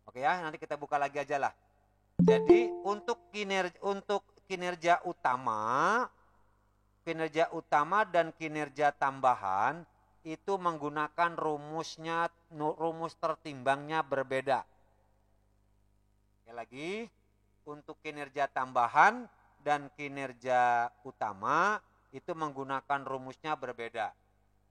Oke ya, nanti kita buka lagi aja lah. Jadi untuk kinerja utama kinerja utama dan kinerja tambahan itu menggunakan rumus tertimbangnya berbeda. Sekali lagi, untuk kinerja tambahan dan kinerja utama itu menggunakan rumusnya berbeda,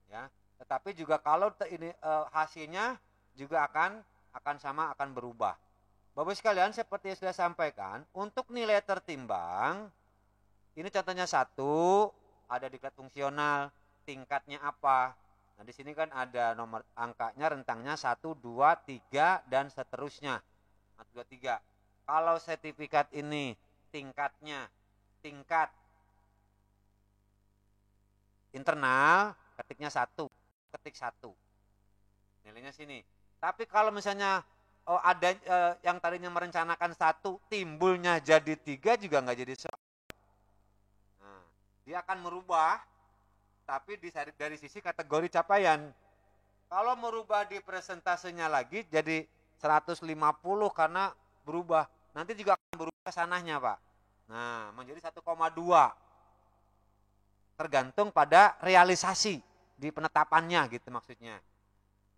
ya. Tetapi juga kalau ini hasilnya juga akan sama, akan berubah. Bapak sekalian, seperti yang sudah sampaikan, untuk nilai tertimbang ini contohnya 1, ada diklat fungsional, tingkatnya apa? Nah, di sini kan ada nomor angkanya, rentangnya 1, 2, 3 dan seterusnya. 1, 2, 3. Kalau sertifikat ini tingkatnya tingkat internal, ketiknya 1, ketik 1. Nilainya sini. Tapi kalau misalnya ada yang tadinya merencanakan 1 timbulnya jadi 3 juga nggak jadi soal. Nah, dia akan merubah, tapi dari sisi kategori capaian. Kalau merubah di presentasenya lagi jadi 150 karena berubah. Nanti juga akan berubah kesananya, Pak. Nah, menjadi 1,2. Tergantung pada realisasi di penetapannya gitu maksudnya.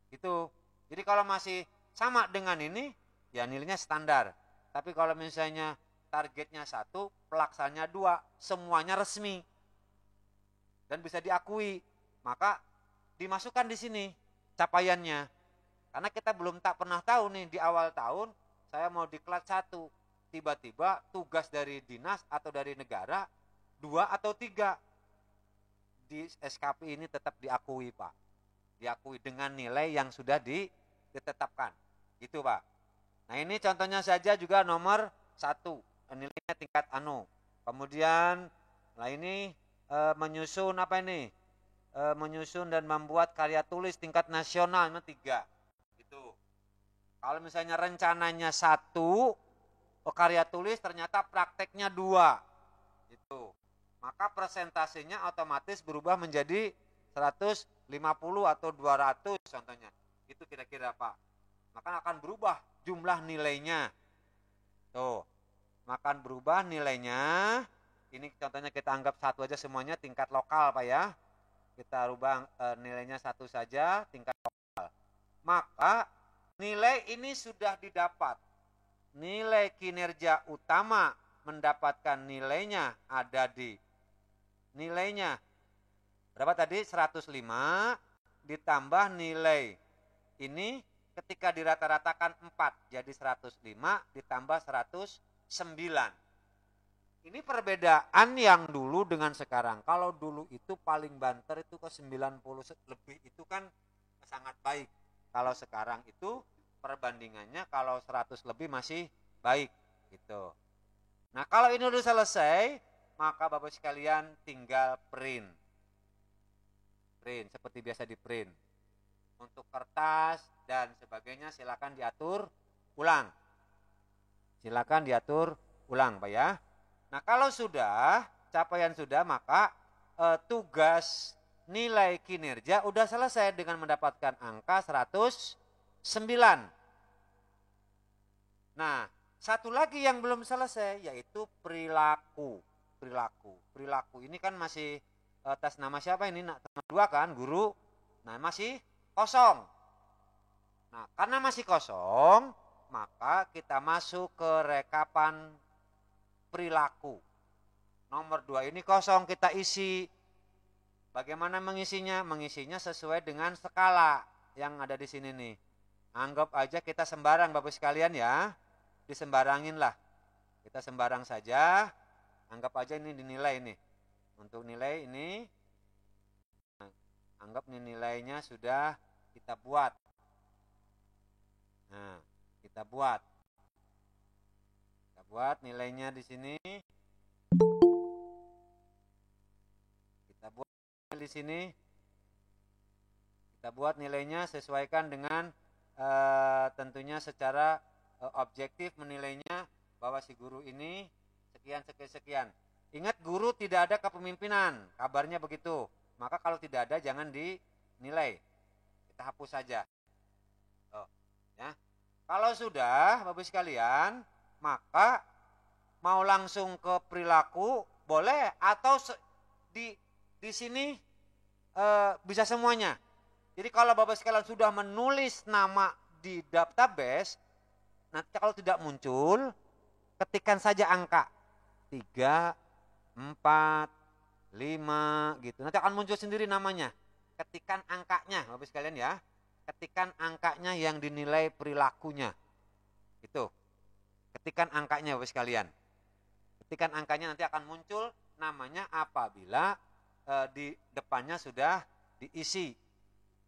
Gitu. Jadi kalau masih sama dengan ini, ya nilainya standar. Tapi kalau misalnya targetnya 1, pelaksananya 2, semuanya resmi dan bisa diakui, maka dimasukkan di sini capaiannya. Karena kita belum pernah tahu nih di awal tahun saya mau diklat 1, tiba-tiba tugas dari dinas atau dari negara 2 atau 3. Di SKP ini tetap diakui, Pak. Diakui dengan nilai yang sudah ditetapkan. Gitu, Pak. Nah, ini contohnya saja juga nomor 1, nilainya tingkat anu. Kemudian nah ini menyusun apa ini? Menyusun dan membuat karya tulis tingkat nasional, ini 3. Gitu. Kalau misalnya rencananya 1 karya tulis, ternyata prakteknya 2. Gitu. Maka presentasinya otomatis berubah menjadi 150 atau 200 contohnya. Itu kira-kira, Pak. Maka akan berubah jumlah nilainya. Tuh. Maka berubah nilainya. Ini contohnya kita anggap 1 aja semuanya tingkat lokal, Pak ya. Kita rubah nilainya 1 saja tingkat lokal. Maka nilai ini sudah didapat. Nilai kinerja utama mendapatkan nilainya ada di nilainya berapa tadi? 105 ditambah nilai ini ketika dirata-ratakan 4 jadi 105 ditambah 109. Ini perbedaan yang dulu dengan sekarang. Kalau dulu itu paling banter itu ke 90 lebih, itu kan sangat baik. Kalau sekarang itu perbandingannya kalau 100 lebih masih baik gitu. Nah, kalau ini udah selesai, maka Bapak sekalian tinggal print. Print seperti biasa di print. Untuk kertas dan sebagainya silakan diatur ulang. Silakan diatur ulang, Pak ya. Nah, kalau sudah capaian sudah, maka tugas nilai kinerja udah selesai dengan mendapatkan angka 109. Nah, satu lagi yang belum selesai yaitu perilaku. Perilaku ini kan masih atas nama siapa ini? Nama 2 kan, guru. Nah, masih kosong. Nah, karena masih kosong, maka kita masuk ke rekapan perilaku. Nomor 2 ini kosong, kita isi. Bagaimana mengisinya? Mengisinya sesuai dengan skala yang ada di sini nih. Anggap aja kita sembarang Bapak sekalian ya. Disembarangin lah. Kita sembarang saja. Anggap aja ini dinilai nih. Untuk nilai ini, anggap nih nilainya sudah kita buat. Nah, kita buat. Kita buat nilainya di sini. Kita buat di sini. Kita buat nilainya sesuaikan dengan tentunya secara objektif menilainya bahwa si guru ini sekian. Ingat, guru tidak ada kepemimpinan, kabarnya begitu. Maka kalau tidak ada jangan dinilai. Kita hapus saja. Ya. Kalau sudah Bapak sekalian, maka mau langsung ke perilaku boleh atau di sini bisa semuanya. Jadi kalau Bapak sekalian sudah menulis nama di database, nanti kalau tidak muncul, ketikkan saja angka 3, 4, 5 gitu. Nanti akan muncul sendiri namanya. Ketikkan angkanya Bapak sekalian ya. Ketikkan angkanya yang dinilai perilakunya. Gitu. Ketikkan angkanya Bapak sekalian. Ketikkan angkanya nanti akan muncul namanya apabila di depannya sudah diisi.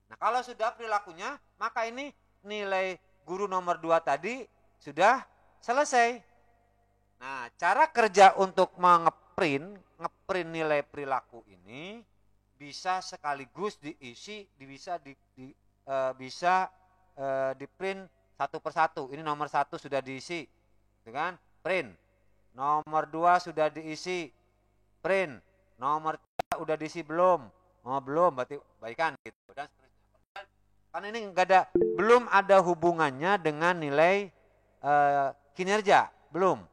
Nah kalau sudah perilakunya, maka ini nilai guru nomor 2 tadi sudah selesai. Nah cara kerja untuk ngeprint nilai perilaku ini bisa sekaligus diisi, bisa di print satu persatu. Ini nomor 1 sudah diisi, dengan print. Nomor 2 sudah diisi, print. Nomor 3 udah diisi belum? Oh belum, berarti baikan gitu. Dan karena ini belum ada hubungannya dengan nilai kinerja, belum.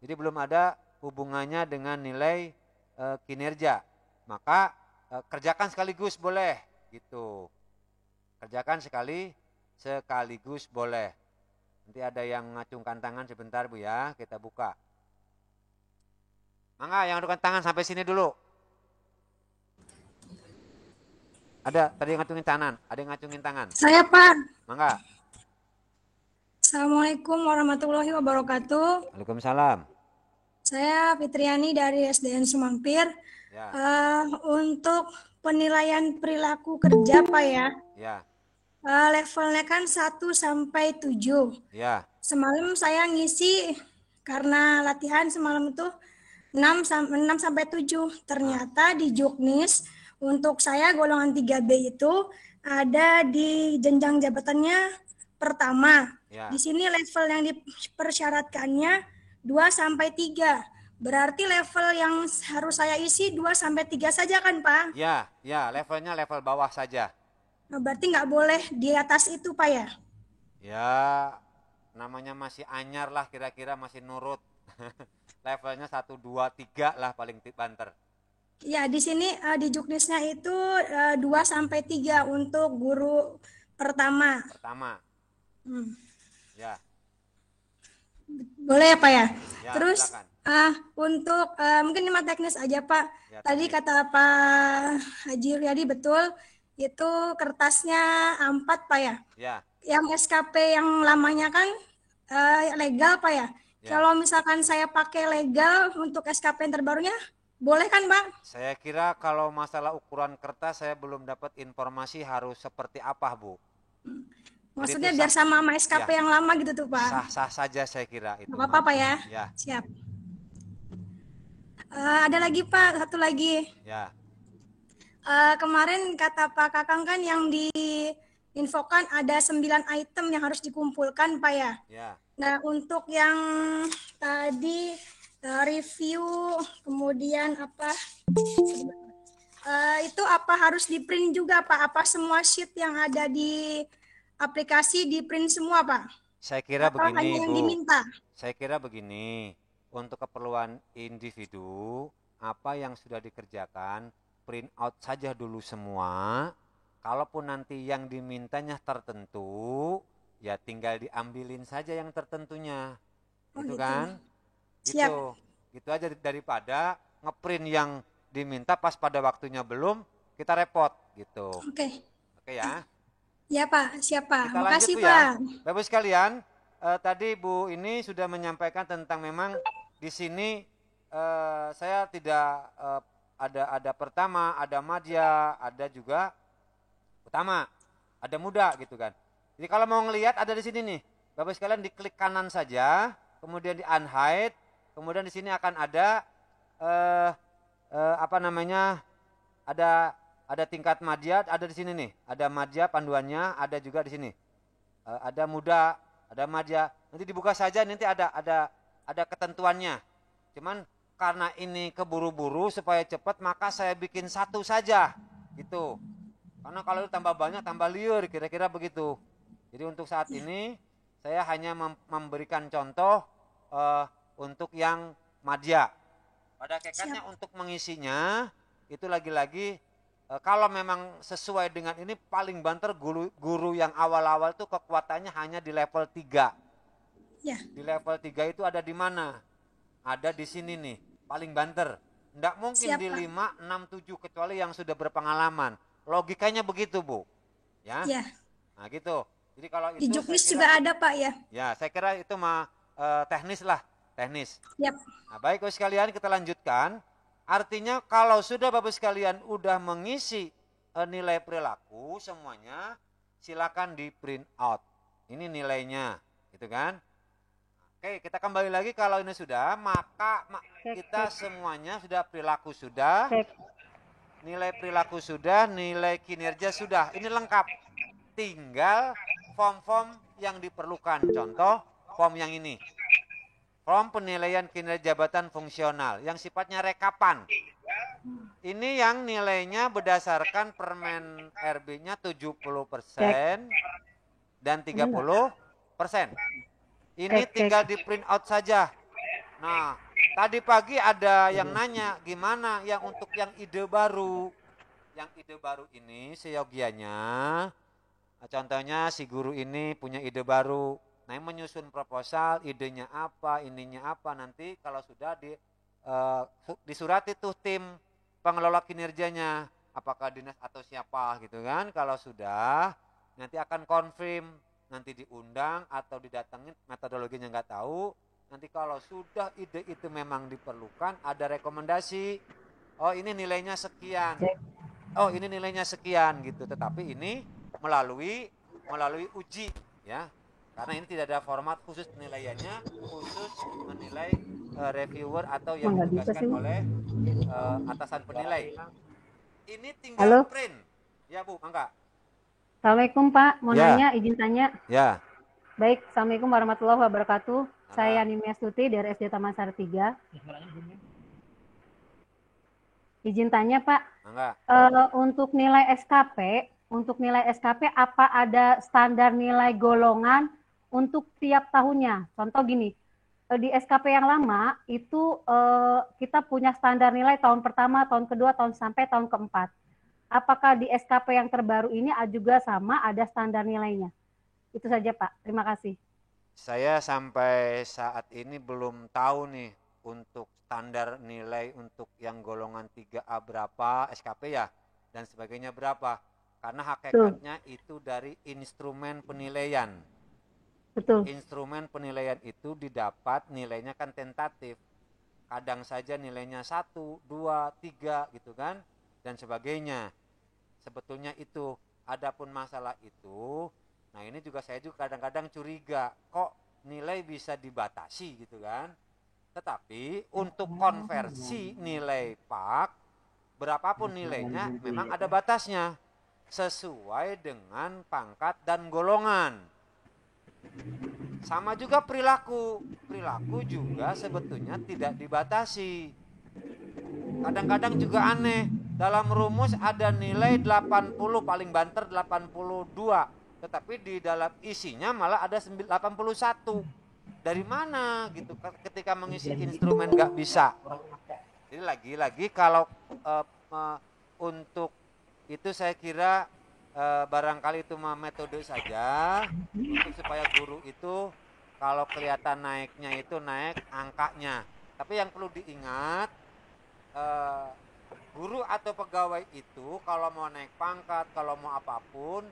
Jadi belum ada hubungannya dengan nilai kinerja. Maka kerjakan sekaligus boleh, gitu. Kerjakan sekaligus boleh. Nanti ada yang ngacungkan tangan sebentar Bu ya, kita buka. Mangga yang ngacungkan tangan sampai sini dulu. Ada tadi yang ngacungin tangan, ada yang ngacungin tangan. Saya, Pak. Mangga. Assalamualaikum warahmatullahi wabarakatuh. Waalaikumsalam. Saya Fitriani dari SDN Sumampir. Ya. Untuk penilaian perilaku kerja, Pak ya. Ya. Levelnya kan 1 sampai 7. Ya. Semalam saya ngisi karena latihan semalam itu 6 sampai 7. Ternyata di Juknis untuk saya golongan 3B itu ada di jenjang jabatannya pertama. Ya. Di sini level yang dipersyaratkannya 2 sampai 3. Berarti level yang harus saya isi 2 sampai 3 saja kan, Pak? Ya, levelnya level bawah saja. Berarti nggak boleh di atas itu, Pak ya? Ya, namanya masih anyar lah, kira-kira masih nurut. Levelnya 1, 2, 3 lah paling banter. Ya, di sini di Juknisnya itu 2 sampai 3 untuk guru pertama. Ya. Boleh ya, Pak ya? Ya, terus untuk mungkin lima teknis aja, Pak. Ya, tadi kata Pak Haji Riyadi betul, itu kertasnya A4, Pak ya? Ya. Yang SKP yang lamanya kan legal, Pak ya? Kalau misalkan saya pakai legal untuk SKP yang terbarunya, boleh kan, Bang? Saya kira kalau masalah ukuran kertas saya belum dapat informasi harus seperti apa, Bu. Maksudnya biar sama SKP yang lama gitu tuh, Pak? Sah-sah saja saya kira itu. Nggak apa-apa ya? Ya. Siap. Ada lagi, Pak, satu lagi. Ya. Kemarin kata Pak Kakang kan yang diinfokan ada 9 item yang harus dikumpulkan, Pak ya? Ya. Nah, untuk yang tadi review, kemudian itu apa harus di print juga, Pak? Apa semua sheet yang ada di aplikasi di print semua, Pak? Saya kira apa begini, hanya yang Bu. Diminta? Saya kira begini, untuk keperluan individu, apa yang sudah dikerjakan, print out saja dulu semua. Kalaupun nanti yang dimintanya tertentu, ya tinggal diambilin saja yang tertentunya. Gitu kan? Siap. Gitu aja daripada ngeprint yang diminta pas pada waktunya belum, kita repot gitu. Oke ya. Ya, Pak, siap, Pak. Kita makasih, lanjut, Pak. Ya. Bapak sekalian, tadi Bu ini sudah menyampaikan tentang memang di sini saya tidak ada pertama, ada madya, ada juga utama, ada muda gitu kan. Jadi kalau mau ngelihat ada di sini nih, Bapak sekalian diklik kanan saja, kemudian di unhide, kemudian di sini akan ada ada tingkat madya, ada di sini nih, ada madya panduannya, ada juga di sini, ada muda, ada madya. Nanti dibuka saja, nanti ada ketentuannya. Cuman karena ini keburu-buru supaya cepat, maka saya bikin satu saja, gitu. Karena kalau tambah banyak tambah liur, kira-kira begitu. Jadi untuk saat ini saya hanya memberikan contoh untuk yang madya. Pada hakikatnya untuk mengisinya itu lagi-lagi kalau memang sesuai dengan ini paling banter guru yang awal-awal tuh kekuatannya hanya di level 3. Ya. Di level 3 itu ada di mana? Ada di sini nih, paling banter. Enggak mungkin Siap, di Pak. 5, 6, 7 kecuali yang sudah berpengalaman. Logikanya begitu, Bu. Ya. Ya. Nah, gitu. Jadi kalau Di itu Juknis saya kira, juga ada, Pak, ya. ya, saya kira itu mah teknis lah, teknis. Siap. Nah, baik Bapak sekalian, kita lanjutkan. Artinya kalau sudah Bapak sekalian udah mengisi nilai perilaku semuanya, silakan di print out. Ini nilainya, gitu kan? Oke, kita kembali lagi kalau ini sudah, maka kita semuanya sudah perilaku sudah, nilai perilaku sudah, nilai kinerja sudah. Ini lengkap. Tinggal form-form yang diperlukan. Contoh, form yang ini. Form penilaian kinerja jabatan fungsional yang sifatnya rekapan. Ini yang nilainya berdasarkan Permen RB-nya 70% dan 30%. Ini tinggal di print out saja. Nah, tadi pagi ada yang nanya gimana yang untuk yang ide baru. Yang ide baru ini seyogianya, contohnya si guru ini punya ide baru. Nah, menyusun proposal, idenya apa, ininya apa, nanti kalau sudah disurati tuh tim pengelola kinerjanya, apakah dinas atau siapa gitu kan. Kalau sudah, nanti akan confirm, nanti diundang atau didatengin, metodologinya nggak tahu. Nanti kalau sudah ide itu memang diperlukan, ada rekomendasi, oh ini nilainya sekian, oh ini nilainya sekian gitu. Tetapi ini melalui uji ya. Karena ini tidak ada format khusus penilaiannya, khusus menilai reviewer atau yang ditugaskan oleh atasan penilai. Ini tinggal print. Ya Bu, Mangga. Assalamualaikum Pak, mau nanya, izin tanya. Ya. Baik, Assalamualaikum warahmatullahi wabarakatuh. Saya Nimia Stuti dari SD Taman Sari 3. Izin tanya Pak, untuk nilai SKP apa ada standar nilai golongan untuk tiap tahunnya? Contoh gini, di SKP yang lama itu kita punya standar nilai tahun pertama, tahun kedua, sampai tahun keempat. Apakah di SKP yang terbaru ini juga sama ada standar nilainya? Itu saja Pak, terima kasih. Saya sampai saat ini belum tahu nih untuk standar nilai untuk yang golongan 3A berapa, SKP ya, dan sebagainya berapa. Karena hakikatnya itu dari instrumen penilaian. Betul. Instrumen penilaian itu didapat nilainya kan tentatif. Kadang saja nilainya 1, 2, 3 gitu kan, dan sebagainya. Sebetulnya itu, adapun masalah itu, nah ini juga saya juga kadang-kadang curiga, kok nilai bisa dibatasi gitu kan. Tetapi untuk konversi nilai PAK, berapapun nilainya memang ada batasnya. Sesuai dengan pangkat dan golongan. Sama juga perilaku. Perilaku juga sebetulnya tidak dibatasi. Kadang-kadang juga aneh. Dalam rumus ada nilai 80, paling banter 82. Tetapi di dalam isinya malah ada 81. Dari mana gitu ketika mengisi instrumen nggak bisa. Jadi lagi-lagi kalau untuk itu saya kira barangkali itu metode saja untuk supaya guru itu kalau kelihatan naiknya itu naik angkanya. Tapi yang perlu diingat, guru atau pegawai itu kalau mau naik pangkat, kalau mau apapun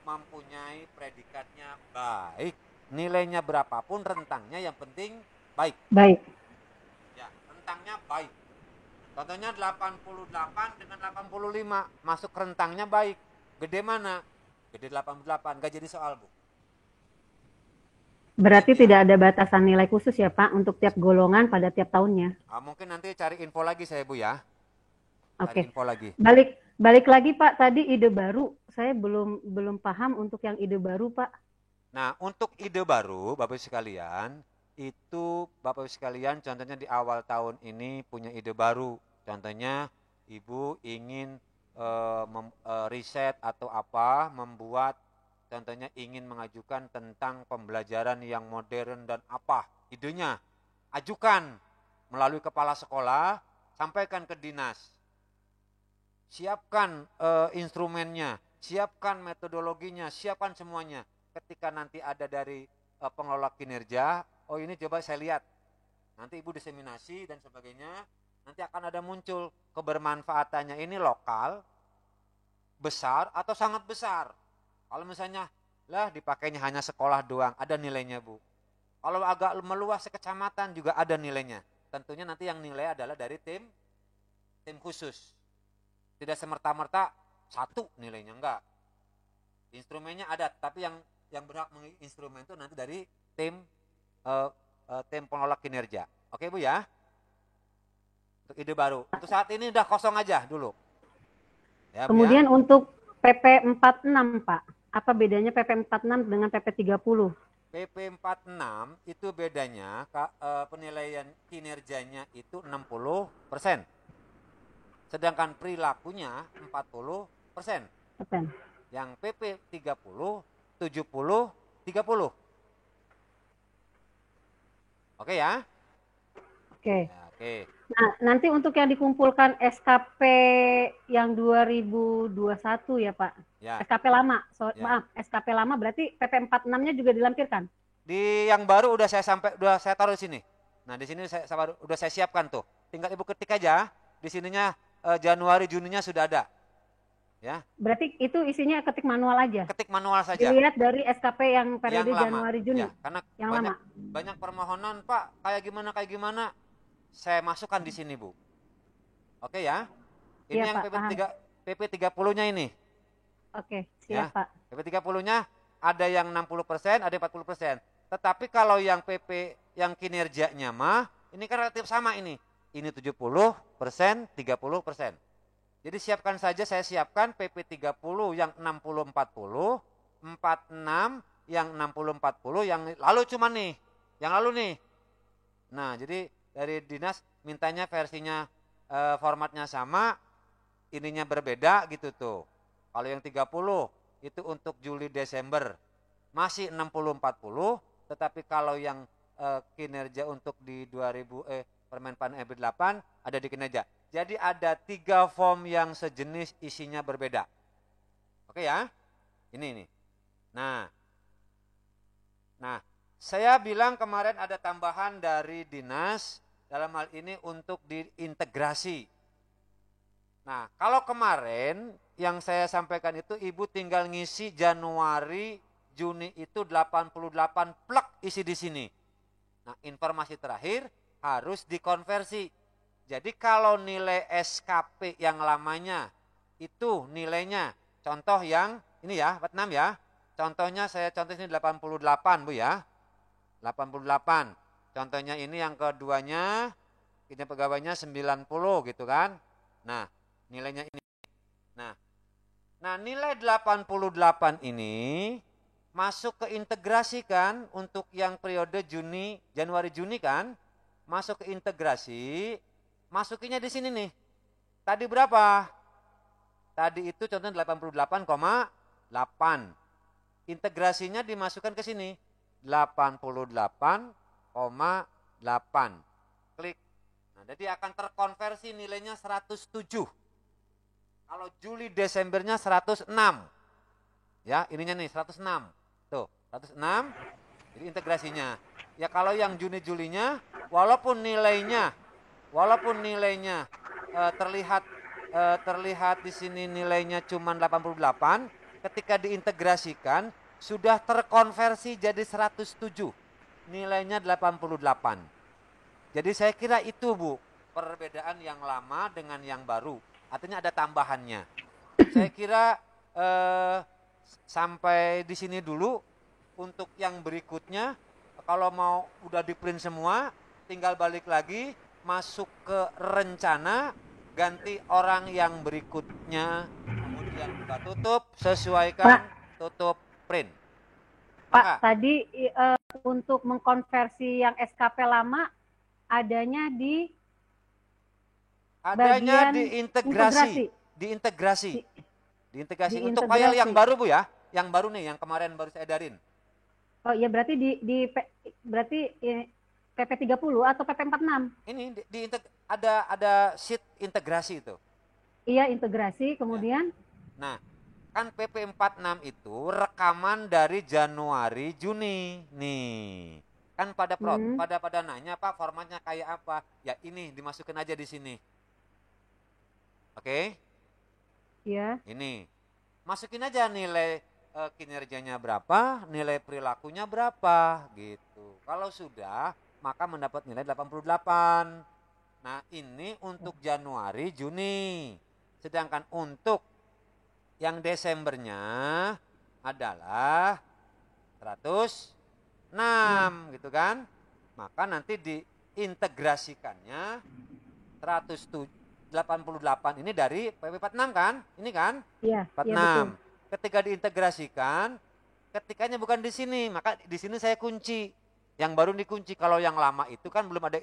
mempunyai predikatnya baik. Nilainya berapapun rentangnya yang penting baik. Baik. Ya, rentangnya baik. Contohnya 88 dengan 85 masuk rentangnya baik. Gede mana? Gede 88, gak jadi soal Bu. Berarti tidak ada batasan nilai khusus ya Pak untuk tiap golongan pada tiap tahunnya? Mungkin nanti cari info lagi saya Bu ya. Oke. Info lagi. Balik lagi Pak, tadi ide baru. Saya belum paham untuk yang ide baru Pak. Nah, untuk ide baru Bapak sekalian, itu Bapak sekalian contohnya di awal tahun ini punya ide baru. Contohnya Ibu ingin riset atau apa, membuat contohnya ingin mengajukan tentang pembelajaran yang modern dan apa. Idenya ajukan melalui kepala sekolah, sampaikan ke dinas. siapkan instrumennya, siapkan metodologinya, siapkan semuanya. Ketika nanti ada dari pengelola kinerja, oh ini coba saya lihat, nanti ibu diseminasi dan sebagainya, nanti akan ada muncul kebermanfaatannya ini lokal, besar atau sangat besar. Kalau misalnya lah dipakainya hanya sekolah doang, ada nilainya Bu. Kalau agak meluas ke kecamatan juga ada nilainya. Tentunya nanti yang nilai adalah dari tim khusus. Tidak semerta-merta satu nilainya, enggak. Instrumennya ada, tapi yang berhak menginstrumen itu nanti dari tim pengelola kinerja. Oke Bu ya. Untuk ide baru. Untuk saat ini udah kosong aja dulu. Ya, kemudian ya. Untuk PP 46 Pak, apa bedanya PP 46 dengan PP 30? PP 46 itu bedanya penilaian kinerjanya itu 60%. Sedangkan perilakunya 40%. Yang PP 30, 70, 30. Oke ya? Oke. Ya, oke. Nah, nanti untuk yang dikumpulkan SKP yang 2021 ya Pak? Ya. SKP lama, ya. Maaf, SKP lama berarti PP 46-nya juga dilampirkan? Di yang baru udah saya taruh di sini. Nah, di sini udah saya siapkan tuh. Tinggal Ibu ketik aja. Di sininya Januari Juninya sudah ada. Ya. Berarti itu isinya ketik manual aja. Ketik manual saja. Dilihat dari SKP yang periode Januari Juni. Ya, karena yang banyak permohonan, Pak, kayak gimana. Saya masukkan di sini, Bu. Oke ya. Ini ya, yang PP 30-nya ini. Oke, siap, ya. Pak. PP 30-nya ada yang 60%, ada 40%. Tetapi kalau yang PP yang kinerjanya mah ini kan relatif sama ini. Ini 70%, 30%. Jadi siapkan saja, saya siapkan PP 30 yang 60-40, 46 yang 60-40, yang lalu cuma nih, yang lalu nih. Nah, jadi dari dinas mintanya versinya formatnya sama, ininya berbeda gitu tuh. Kalau yang 30 itu untuk Juli Desember masih 60-40, tetapi kalau yang kinerja untuk di Permenpan EB 8 ada di kinerja. Jadi ada 3 form yang sejenis isinya berbeda. Oke ya? Ini. Nah, saya bilang kemarin ada tambahan dari dinas dalam hal ini untuk diintegrasi. Nah, kalau kemarin yang saya sampaikan itu Ibu tinggal ngisi Januari, Juni itu 88 plek isi di sini. Nah, informasi terakhir harus dikonversi. Jadi kalau nilai SKP yang lamanya itu nilainya, contoh yang ini ya, 46 ya. Contohnya contoh ini 88 Bu ya. 88. Contohnya ini yang keduanya, ini pegawainya 90 gitu kan. Nah, nilainya ini. Nah, nilai 88 ini masuk ke integrasi kan untuk yang periode Januari Juni kan. Masuk ke integrasi, masukinya di sini nih. Tadi berapa? Tadi itu contohnya 88,8. Integrasinya dimasukkan ke sini. 88,8. Klik. Nah, jadi akan terkonversi nilainya 107. Kalau Juli Desembernya 106. Ya, ininya nih 106. Tuh, 106. Jadi integrasinya. Ya kalau yang Juni Julinya walaupun nilainya terlihat di sini nilainya cuma 88, ketika diintegrasikan sudah terkonversi jadi 107. Nilainya 88. Jadi saya kira itu Bu, perbedaan yang lama dengan yang baru. Artinya ada tambahannya. Saya kira sampai di sini dulu. Untuk yang berikutnya kalau mau udah di print semua, tinggal balik lagi, masuk ke rencana, ganti orang yang berikutnya, kemudian kita tutup, sesuaikan, tutup, print. Pak, tadi untuk mengkonversi yang SKP lama, adanya di integrasi. Untuk file yang baru Bu ya, yang baru nih, yang kemarin baru saya edarin. Oh iya, berarti berarti PP 30 atau PP 46? Ini ada sheet integrasi itu. Iya, integrasi, kemudian? Nah, kan PP 46 itu rekaman dari Januari, Juni. Nih. Kan pada nanya, Pak, formatnya kayak apa? Ya ini dimasukin aja di sini. Oke? Iya. Ini. Masukin aja nilai kinerjanya berapa, nilai perilakunya berapa gitu. Kalau sudah, maka mendapat nilai 88. Nah, ini untuk Januari, Juni. Sedangkan untuk yang Desembernya adalah 106 gitu kan. Maka nanti diintegrasikannya 188 ini dari PP 46 kan? Ini kan? Iya, 46. Iya, Ketika diintegrasikan, ketikanya bukan di sini, maka di sini saya kunci. Yang baru dikunci. Kalau yang lama itu kan belum ada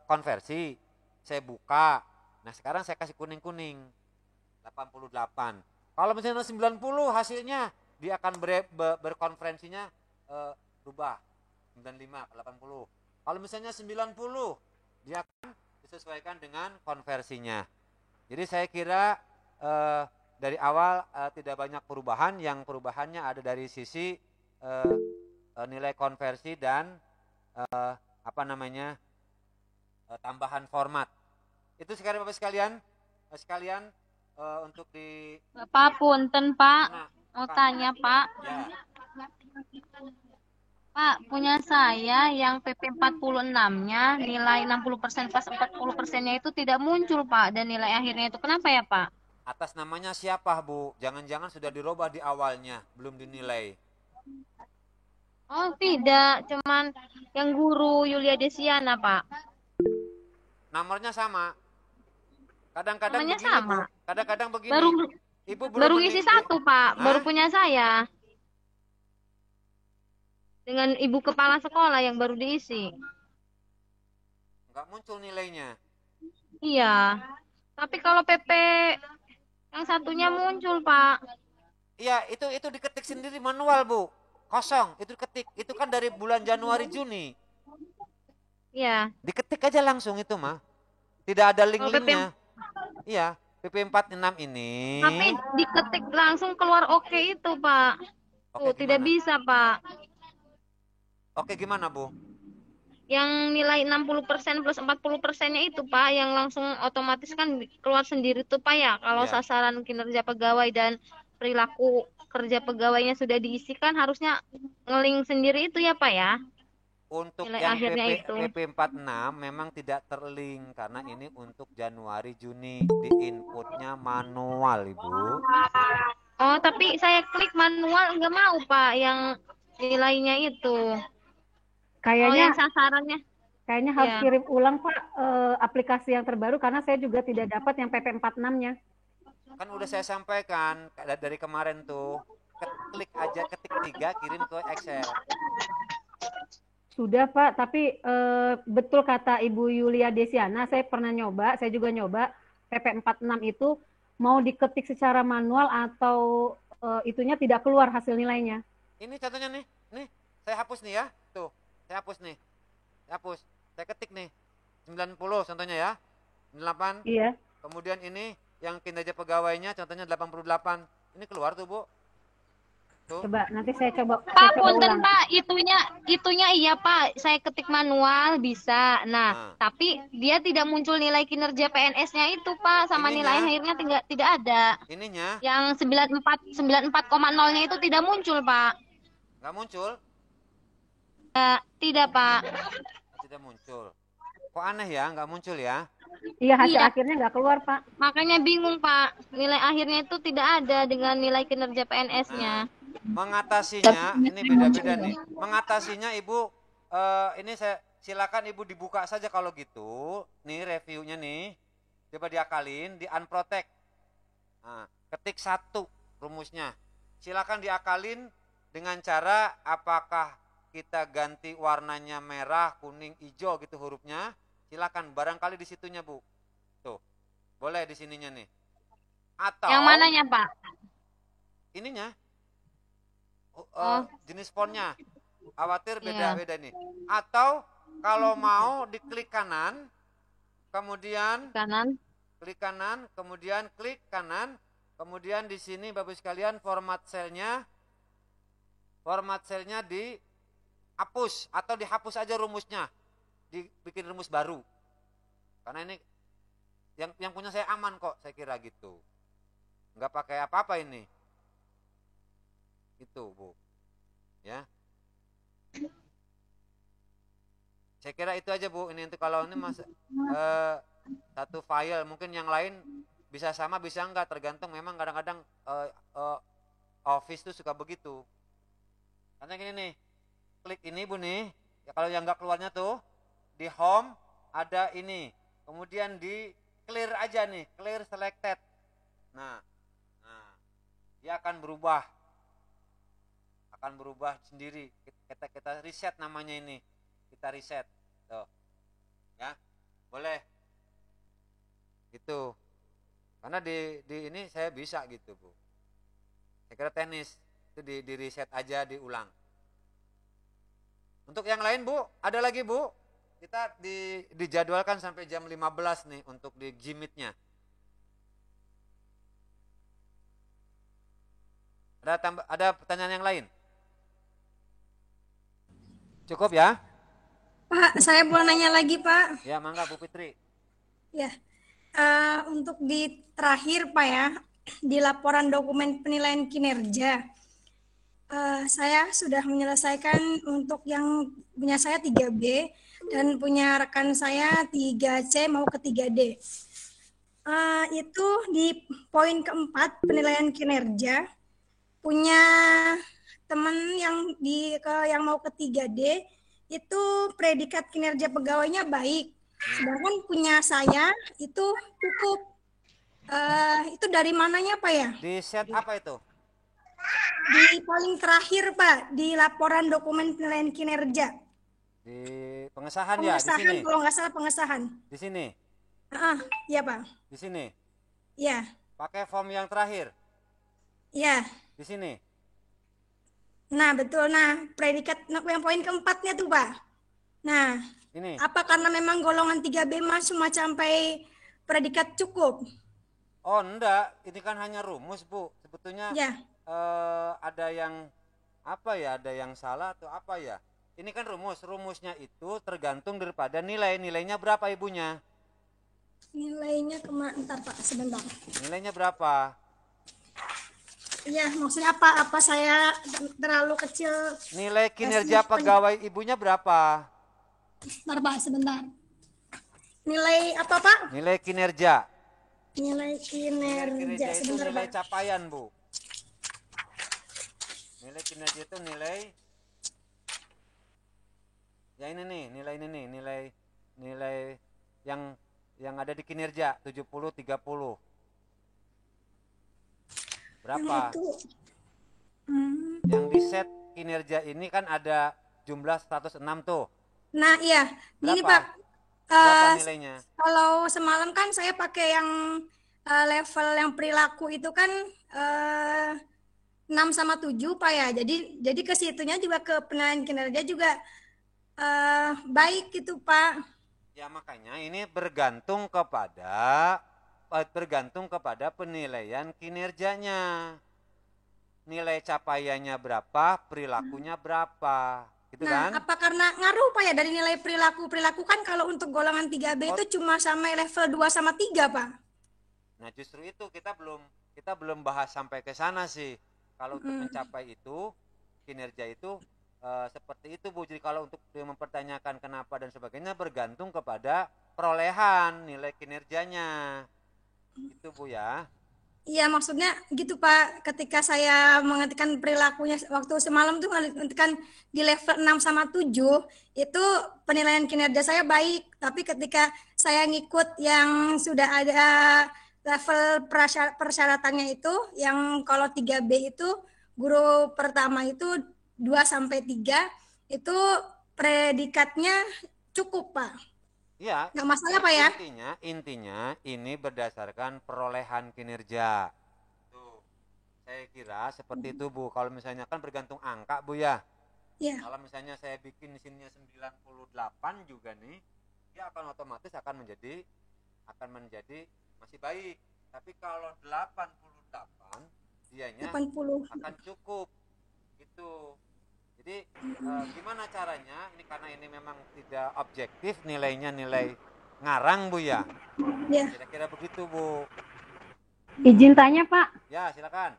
konversi. Saya buka. Nah, sekarang saya kasih kuning-kuning. 88. Kalau misalnya 90 hasilnya dia akan berkonferensinya berubah 95 ke 80. Kalau misalnya 90 dia akan disesuaikan dengan konversinya. Jadi saya kira dari awal tidak banyak perubahan, yang perubahannya ada dari sisi nilai konversi dan tambahan format. Itu sekalian Bapak sekalian untuk di Bapak punten Pak, mau tanya Pak. Ya. Pak, punya saya yang PP 46-nya nilai 60% plus 40%-nya itu tidak muncul Pak, dan nilai akhirnya itu kenapa ya Pak? Atas namanya siapa Bu? Jangan-jangan sudah dirubah di awalnya, belum dinilai. Oh tidak, cuman yang guru Yulia Desiana Pak. Nomornya sama. Kadang-kadang Namanya begini sama. Bu, kadang-kadang begini. Ibu baru ngisi satu Pak, baru punya saya. Dengan ibu kepala sekolah yang baru diisi. Enggak muncul nilainya. Iya. Tapi kalau PP yang satunya muncul, Pak. Iya, itu diketik sendiri manual, Bu. Kosong, itu diketik. Itu kan dari bulan Januari, Juni. Iya. Diketik aja langsung itu mah. Tidak ada link-linknya. Iya, PP 46 ini. Tapi diketik langsung keluar oke itu, Pak. Tuh, tidak bisa, Pak. Oke, gimana, Bu? Yang nilai 60% plus 40%-nya itu, Pak, yang langsung otomatis kan keluar sendiri tuh, Pak ya. Kalau sasaran kinerja pegawai dan perilaku kerja pegawainya sudah diisikan, harusnya ngeling sendiri itu ya, Pak ya. Untuk nilai yang PP 46 memang tidak terlink karena ini untuk Januari Juni, di inputnya manual Ibu. Oh tapi saya klik manual nggak mau Pak yang nilainya itu. Kayaknya yang sasarannya. Kayaknya harus kirim ulang Pak aplikasi yang terbaru karena saya juga tidak dapat yang PP 46-nya. Kan udah saya sampaikan dari kemarin tuh. Klik aja ketik 3 kirim ke Excel. Sudah Pak, tapi betul kata Ibu Yulia Desiana, saya pernah nyoba, saya juga nyoba PP 46 itu mau diketik secara manual atau itunya tidak keluar hasil nilainya. Ini contohnya nih, saya hapus nih ya, tuh, saya hapus nih, saya ketik nih, 90 contohnya ya, 98, iya. Kemudian ini yang kinerja pegawainya contohnya 88, ini keluar tuh Bu. Tuh. Coba nanti saya coba. Pak, punten Pak, itunya iya Pak, saya ketik manual bisa. Nah, tapi dia tidak muncul nilai kinerja PNS-nya itu Pak, sama nilai akhirnya tidak ada. Ininya? Yang 94,0-nya itu tidak muncul Pak. Nggak muncul? Tidak Pak. Tidak muncul. Kok aneh ya, nggak muncul ya? Iya, hasil akhirnya nggak keluar Pak. Makanya bingung Pak, nilai akhirnya itu tidak ada dengan nilai kinerja PNS-nya. Mengatasinya ini beda-beda nih. Mengatasinya Ibu ini saya silakan Ibu dibuka saja kalau gitu. Nih reviewnya nih. Coba diakalin, di unprotect. Nah, ketik 1 rumusnya. Silakan diakalin dengan cara apakah kita ganti warnanya merah, kuning, hijau gitu hurufnya. Silakan barangkali di situnya Bu. Tuh. Boleh di sininya nih. Atau yang mananya Pak? Ininya. Jenis fontnya, khawatir beda-beda nih. Atau kalau mau diklik kanan, kemudian kanan, klik kanan, kemudian klik kanan, kemudian di sini Bapak sekalian format selnya dihapus atau dihapus aja rumusnya, dibikin rumus baru. Karena ini yang punya saya aman kok, saya kira gitu. Nggak pakai apa-apa ini. Itu, Bu. Ya. Saya kira itu aja, Bu. Ini untuk kalau ini satu file, mungkin yang lain bisa sama bisa enggak, tergantung. Memang kadang-kadang Office tuh suka begitu. Karena gini nih, klik ini Bu nih, ya kalau yang enggak keluarnya tuh di home ada ini, kemudian di clear aja nih, clear selected. Nah, dia akan berubah sendiri. Kita reset namanya ini, kita reset, tuh, ya, boleh. Gitu. Karena di ini saya bisa gitu, Bu. Saya kira teknis itu di reset aja, diulang. Untuk yang lain, Bu, ada lagi, Bu. Kita dijadwalkan sampai jam 15 nih untuk di Gmeet-nya. Ada pertanyaan yang lain? Cukup ya? Pak, saya boleh nanya lagi, Pak? Ya, mangga Bu Fitri. Ya. Untuk di terakhir, Pak ya, di laporan dokumen penilaian kinerja, saya sudah menyelesaikan untuk yang punya saya 3B dan punya rekan saya 3C mau ke 3D. Itu di poin keempat penilaian kinerja, punya teman yang mau ke 3D itu predikat kinerja pegawainya baik, sedangkan punya saya itu cukup. Itu dari mananya, Pak ya? Di set apa itu? Di paling terakhir, Pak, di laporan dokumen penilaian kinerja. Di pengesahan ya, di sini. Kalau nggak salah pengesahan. Di sini. Iya, Pak. Di sini. Iya. Pakai form yang terakhir. Iya. Di sini. Nah, betul. Nah, predikat yang poin keempatnya tuh, Pak. Nah, ini. Apa karena memang golongan 3B mas cuma sampai predikat cukup? Oh, enggak. Ini kan hanya rumus, Bu. Sebetulnya Ya. Ada yang apa ya? Ada yang salah atau apa ya? Ini kan rumus. Rumusnya itu tergantung daripada nilai. Nilainya berapa ibunya? Nilainya entar Pak, sebentar. Nilainya berapa? Iya, maksudnya apa? Apa saya terlalu kecil? Nilai kinerja pegawai ibunya berapa? Bentar, Pak, sebentar. Nilai apa, Pak? Nilai kinerja. Nilai kinerja. Itu Sebentar, nilai Pak. capaian, Bu. Nilai kinerja itu nilai. Ya ini nih, nilai yang ada di kinerja 70-30. Berapa? Yang di set kinerja ini kan ada jumlah 106 tuh. Nah, iya. Gini, Berapa? Pak. Berapa nilainya? Kalau semalam kan saya pakai yang level yang perilaku itu kan 6 sama 7, Pak ya. Jadi ke situnya juga ke penilaian kinerja juga baik gitu, Pak. Ya makanya ini bergantung kepada penilaian kinerjanya. Nilai capaiannya berapa, perilakunya berapa. Gitu Nah, kan? apa karena ngaruh Pak ya dari nilai perilaku? Perilaku kan kalau untuk golongan 3B itu cuma sampai level 2 sama 3, Pak. Nah, justru itu kita belum bahas sampai ke sana sih. Kalau untuk mencapai itu, kinerja itu seperti itu, Bu. Jadi kalau untuk mempertanyakan kenapa dan sebagainya bergantung kepada perolehan nilai kinerjanya. Itu, Bu ya. Iya, maksudnya gitu, Pak. Ketika saya mengetikkan perilakunya waktu semalam tuh mengetikkan di level 6 sama 7, itu penilaian kinerja saya baik. Tapi ketika saya ngikut yang sudah ada level persyaratannya itu, yang kalau 3B itu guru pertama itu 2 sampai 3, itu predikatnya cukup, Pak. Iya. Nggak masalah, Pak ya? Intinya ini berdasarkan perolehan kinerja. Tuh, saya kira seperti itu, Bu. Kalau misalnya kan bergantung angka, Bu ya. Iya. Kalau misalnya saya bikin di sini 98 juga nih, dia akan otomatis akan menjadi masih baik. Tapi kalau 88 dianya 80. akan cukup gitu. Jadi gimana caranya? Ini karena ini memang tidak objektif nilainya, nilai ngarang Bu ya. Ya. Kira-kira begitu Bu. Izin tanya Pak. Ya silakan.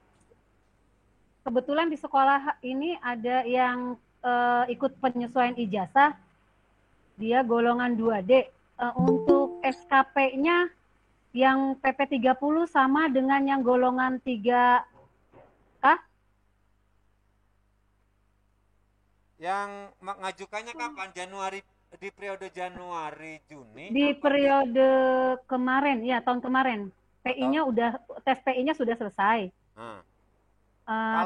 Kebetulan di sekolah ini ada yang ikut penyesuaian ijazah, dia golongan 2D. Untuk SKP-nya yang PP 30 sama dengan yang golongan 3A? Yang mengajukannya kapan? Januari, di periode Januari Juni? Di periode kemarin, ya tahun kemarin. PI-nya udah, tes PI-nya sudah selesai.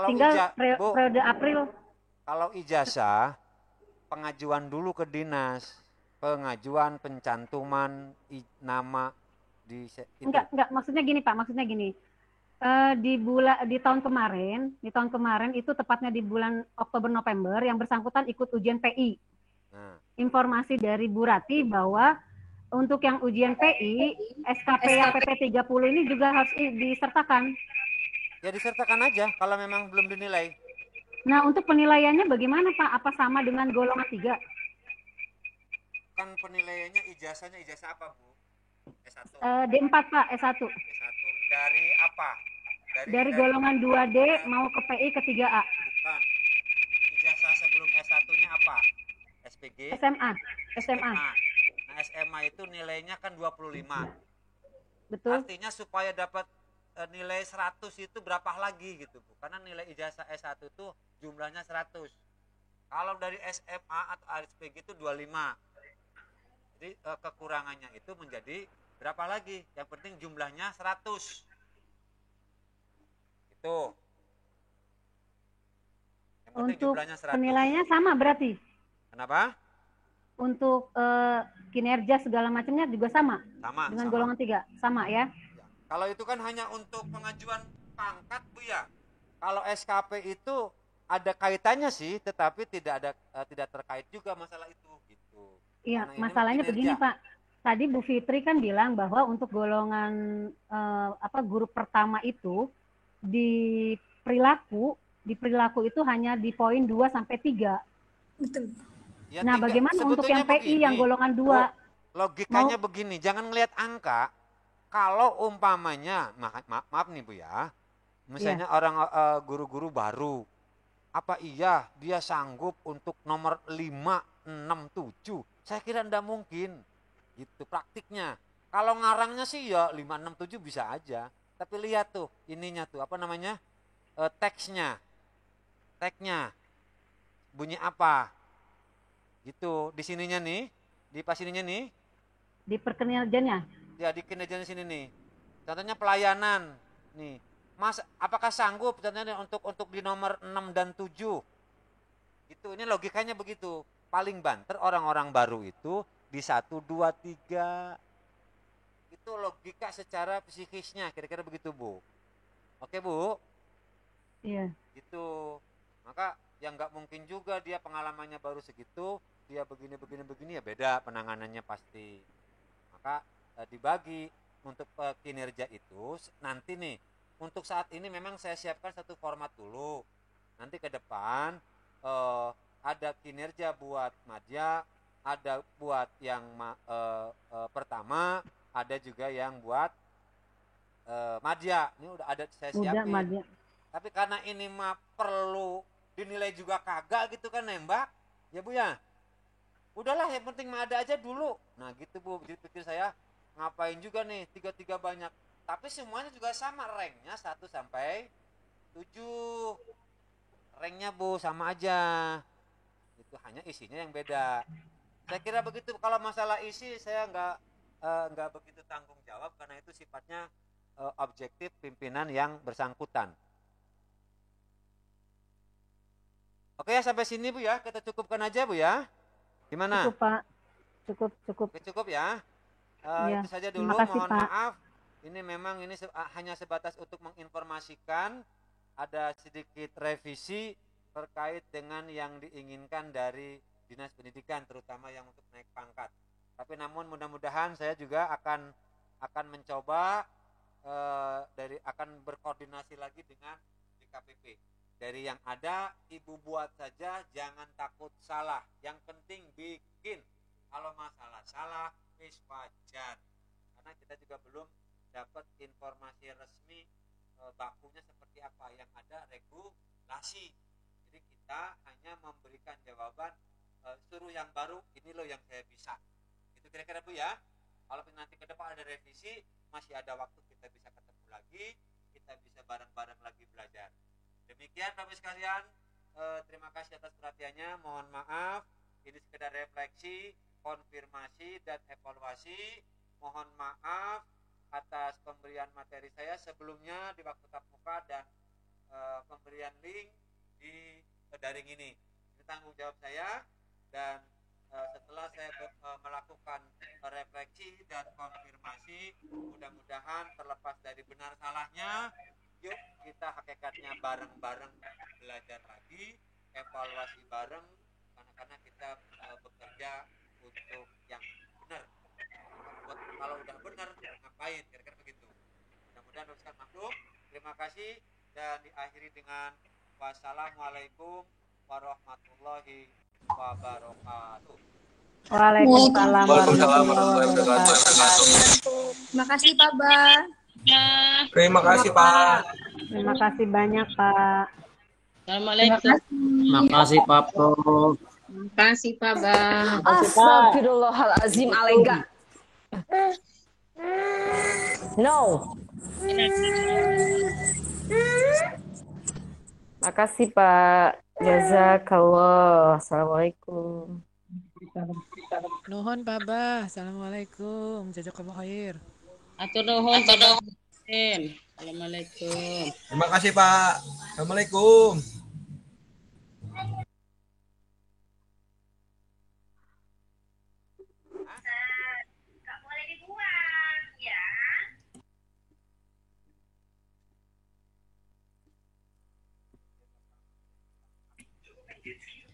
Tinggal periode April. Kalau ijazah, pengajuan dulu ke dinas, pengajuan pencantuman nama di itu. Enggak, maksudnya gini Pak, maksudnya gini. Di tahun kemarin itu tepatnya di bulan Oktober November yang bersangkutan ikut ujian PI. Informasi dari Bu Rati bahwa untuk yang ujian PI, SKP yang PP 30 ini juga harus disertakan. Ya disertakan aja kalau memang belum dinilai. Nah, untuk penilaiannya bagaimana Pak? Apa sama dengan golongan 3? Kan penilaiannya ijazah apa Bu? S1. D4 Pak, S1. S1 dari apa? Dari golongan 2D mau ke PI ke 3A. Bukan. Ijazah sebelum S1-nya apa? SPG? SMA. Nah, SMA itu nilainya kan 25. Betul. Artinya supaya dapat nilai 100 itu berapa lagi gitu Bu? Karena nilai ijazah S1 itu jumlahnya 100. Kalau dari SMA atau SPG itu 25. Jadi kekurangannya itu menjadi berapa lagi? Yang penting jumlahnya 100. Itu. Yang penting untuk jumlahnya 100. Penilaiannya sama berarti? Kenapa? Untuk kinerja segala macamnya juga sama? Dengan golongan 3? Sama ya? Kalau itu kan hanya untuk pengajuan pangkat Bu ya. Kalau SKP itu ada kaitannya sih, tetapi tidak terkait juga masalah itu gitu. Iya, masalahnya begini Pak. Tadi Bu Fitri kan bilang bahwa untuk golongan guru pertama itu di perilaku itu hanya di poin 2 sampai 3. Betul. Ya, nah, bagaimana untuk yang PI yang golongan 2? Logikanya begini, jangan ngelihat angka. Kalau umpamanya, maaf nih Bu ya, misalnya orang guru-guru baru, apa iya dia sanggup untuk nomor 5, 6, 7? Saya kira tidak mungkin. Gitu praktiknya. Kalau ngarangnya sih ya 5, 6, 7 bisa aja. Tapi lihat tuh, ininya tuh, apa namanya, teksnya. Tagnya, bunyi apa? Gitu, di sininya nih, di pas ininya nih. Di perkinerjanya? Ya di kinerjanya sini nih. Contohnya pelayanan nih. Mas, apakah sanggup contohnya untuk di nomor 6 dan 7? Itu ini logikanya begitu. Paling banter orang-orang baru itu di 1, 2, 3. Itu logika secara psikisnya, kira-kira begitu Bu. Oke Bu? Iya. Gitu. Maka yang nggak mungkin juga dia pengalamannya baru segitu, dia begini ya beda penanganannya pasti. Maka dibagi untuk kinerja itu nanti nih, untuk saat ini memang saya siapkan satu format dulu. Nanti ke depan ada kinerja buat madya, ada buat yang pertama, ada juga yang buat madya. Ini udah ada saya siapin. Madya. Tapi karena ini mah perlu dinilai juga kagak gitu kan nembak, ya Bu ya. Udahlah yang penting mah ada aja dulu. Nah gitu Bu, jadi pikir saya ngapain juga nih 3 banyak. Tapi semuanya juga sama ranknya 1 sampai 7. Ranknya Bu sama aja. Itu hanya isinya yang beda. Saya kira begitu. Kalau masalah isi saya nggak begitu tanggung jawab karena itu sifatnya objektif pimpinan yang bersangkutan. Oke ya sampai sini Bu ya, kita cukupkan aja Bu ya. Gimana? Cukup Pak, cukup. Oke, cukup ya. Ya, Itu saja dulu, kasih, mohon Pak. maaf. Ini memang hanya sebatas untuk menginformasikan, ada sedikit revisi terkait dengan yang diinginkan dari Dinas Pendidikan, terutama yang untuk naik pangkat. Tapi namun mudah-mudahan saya juga akan akan mencoba akan berkoordinasi lagi dengan DKPP. Dari yang ada ibu buat saja, jangan takut salah. Yang penting bikin. Kalau masalah salah, wis wajar. Karena kita juga belum dapat informasi resmi bakunya seperti apa. Yang ada regulasi. Jadi kita hanya memberikan jawaban suruh yang baru, ini loh yang saya bisa. Itu kira-kira Bu ya. Kalau nanti ke depan ada revisi, masih ada waktu kita bisa ketemu lagi, kita bisa bareng-bareng lagi belajar. Demikian Bapak sekalian, terima kasih atas perhatiannya. Mohon maaf, ini sekedar refleksi, konfirmasi dan evaluasi. Mohon maaf atas pemberian materi saya sebelumnya di waktu tatap muka dan pemberian link di daring ini. Ini tanggung jawab saya dan setelah saya melakukan refleksi dan konfirmasi, mudah-mudahan terlepas dari benar salahnya, yuk kita hakikatnya bareng-bareng belajar lagi, evaluasi bareng, karena kita bekerja untuk yang benar. Kalau udah benar, ngapain? Kira-kira begitu. Mudah-mudahan bisa maklum. Terima kasih dan diakhiri dengan wassalamualaikum warahmatullahi wabarakatuh. Waalaikumsalam warahmatullahi wabarakatuh. Terima kasih Pak Ba. Terima kasih Pak. Terima kasih banyak Pak. Assalamualaikum. Terima kasih Pak Prof. Terima kasih Pak Ba. Astagfirullahalazim alega. No. Makasih Pak. Jazakallah. Assalamualaikum. Nuhun Pak Ba. Assalamualaikum. Jazakallah khair. Atur nuhun Pak Ba. Assalamualaikum. Terima kasih Pak. Assalamualaikum. It's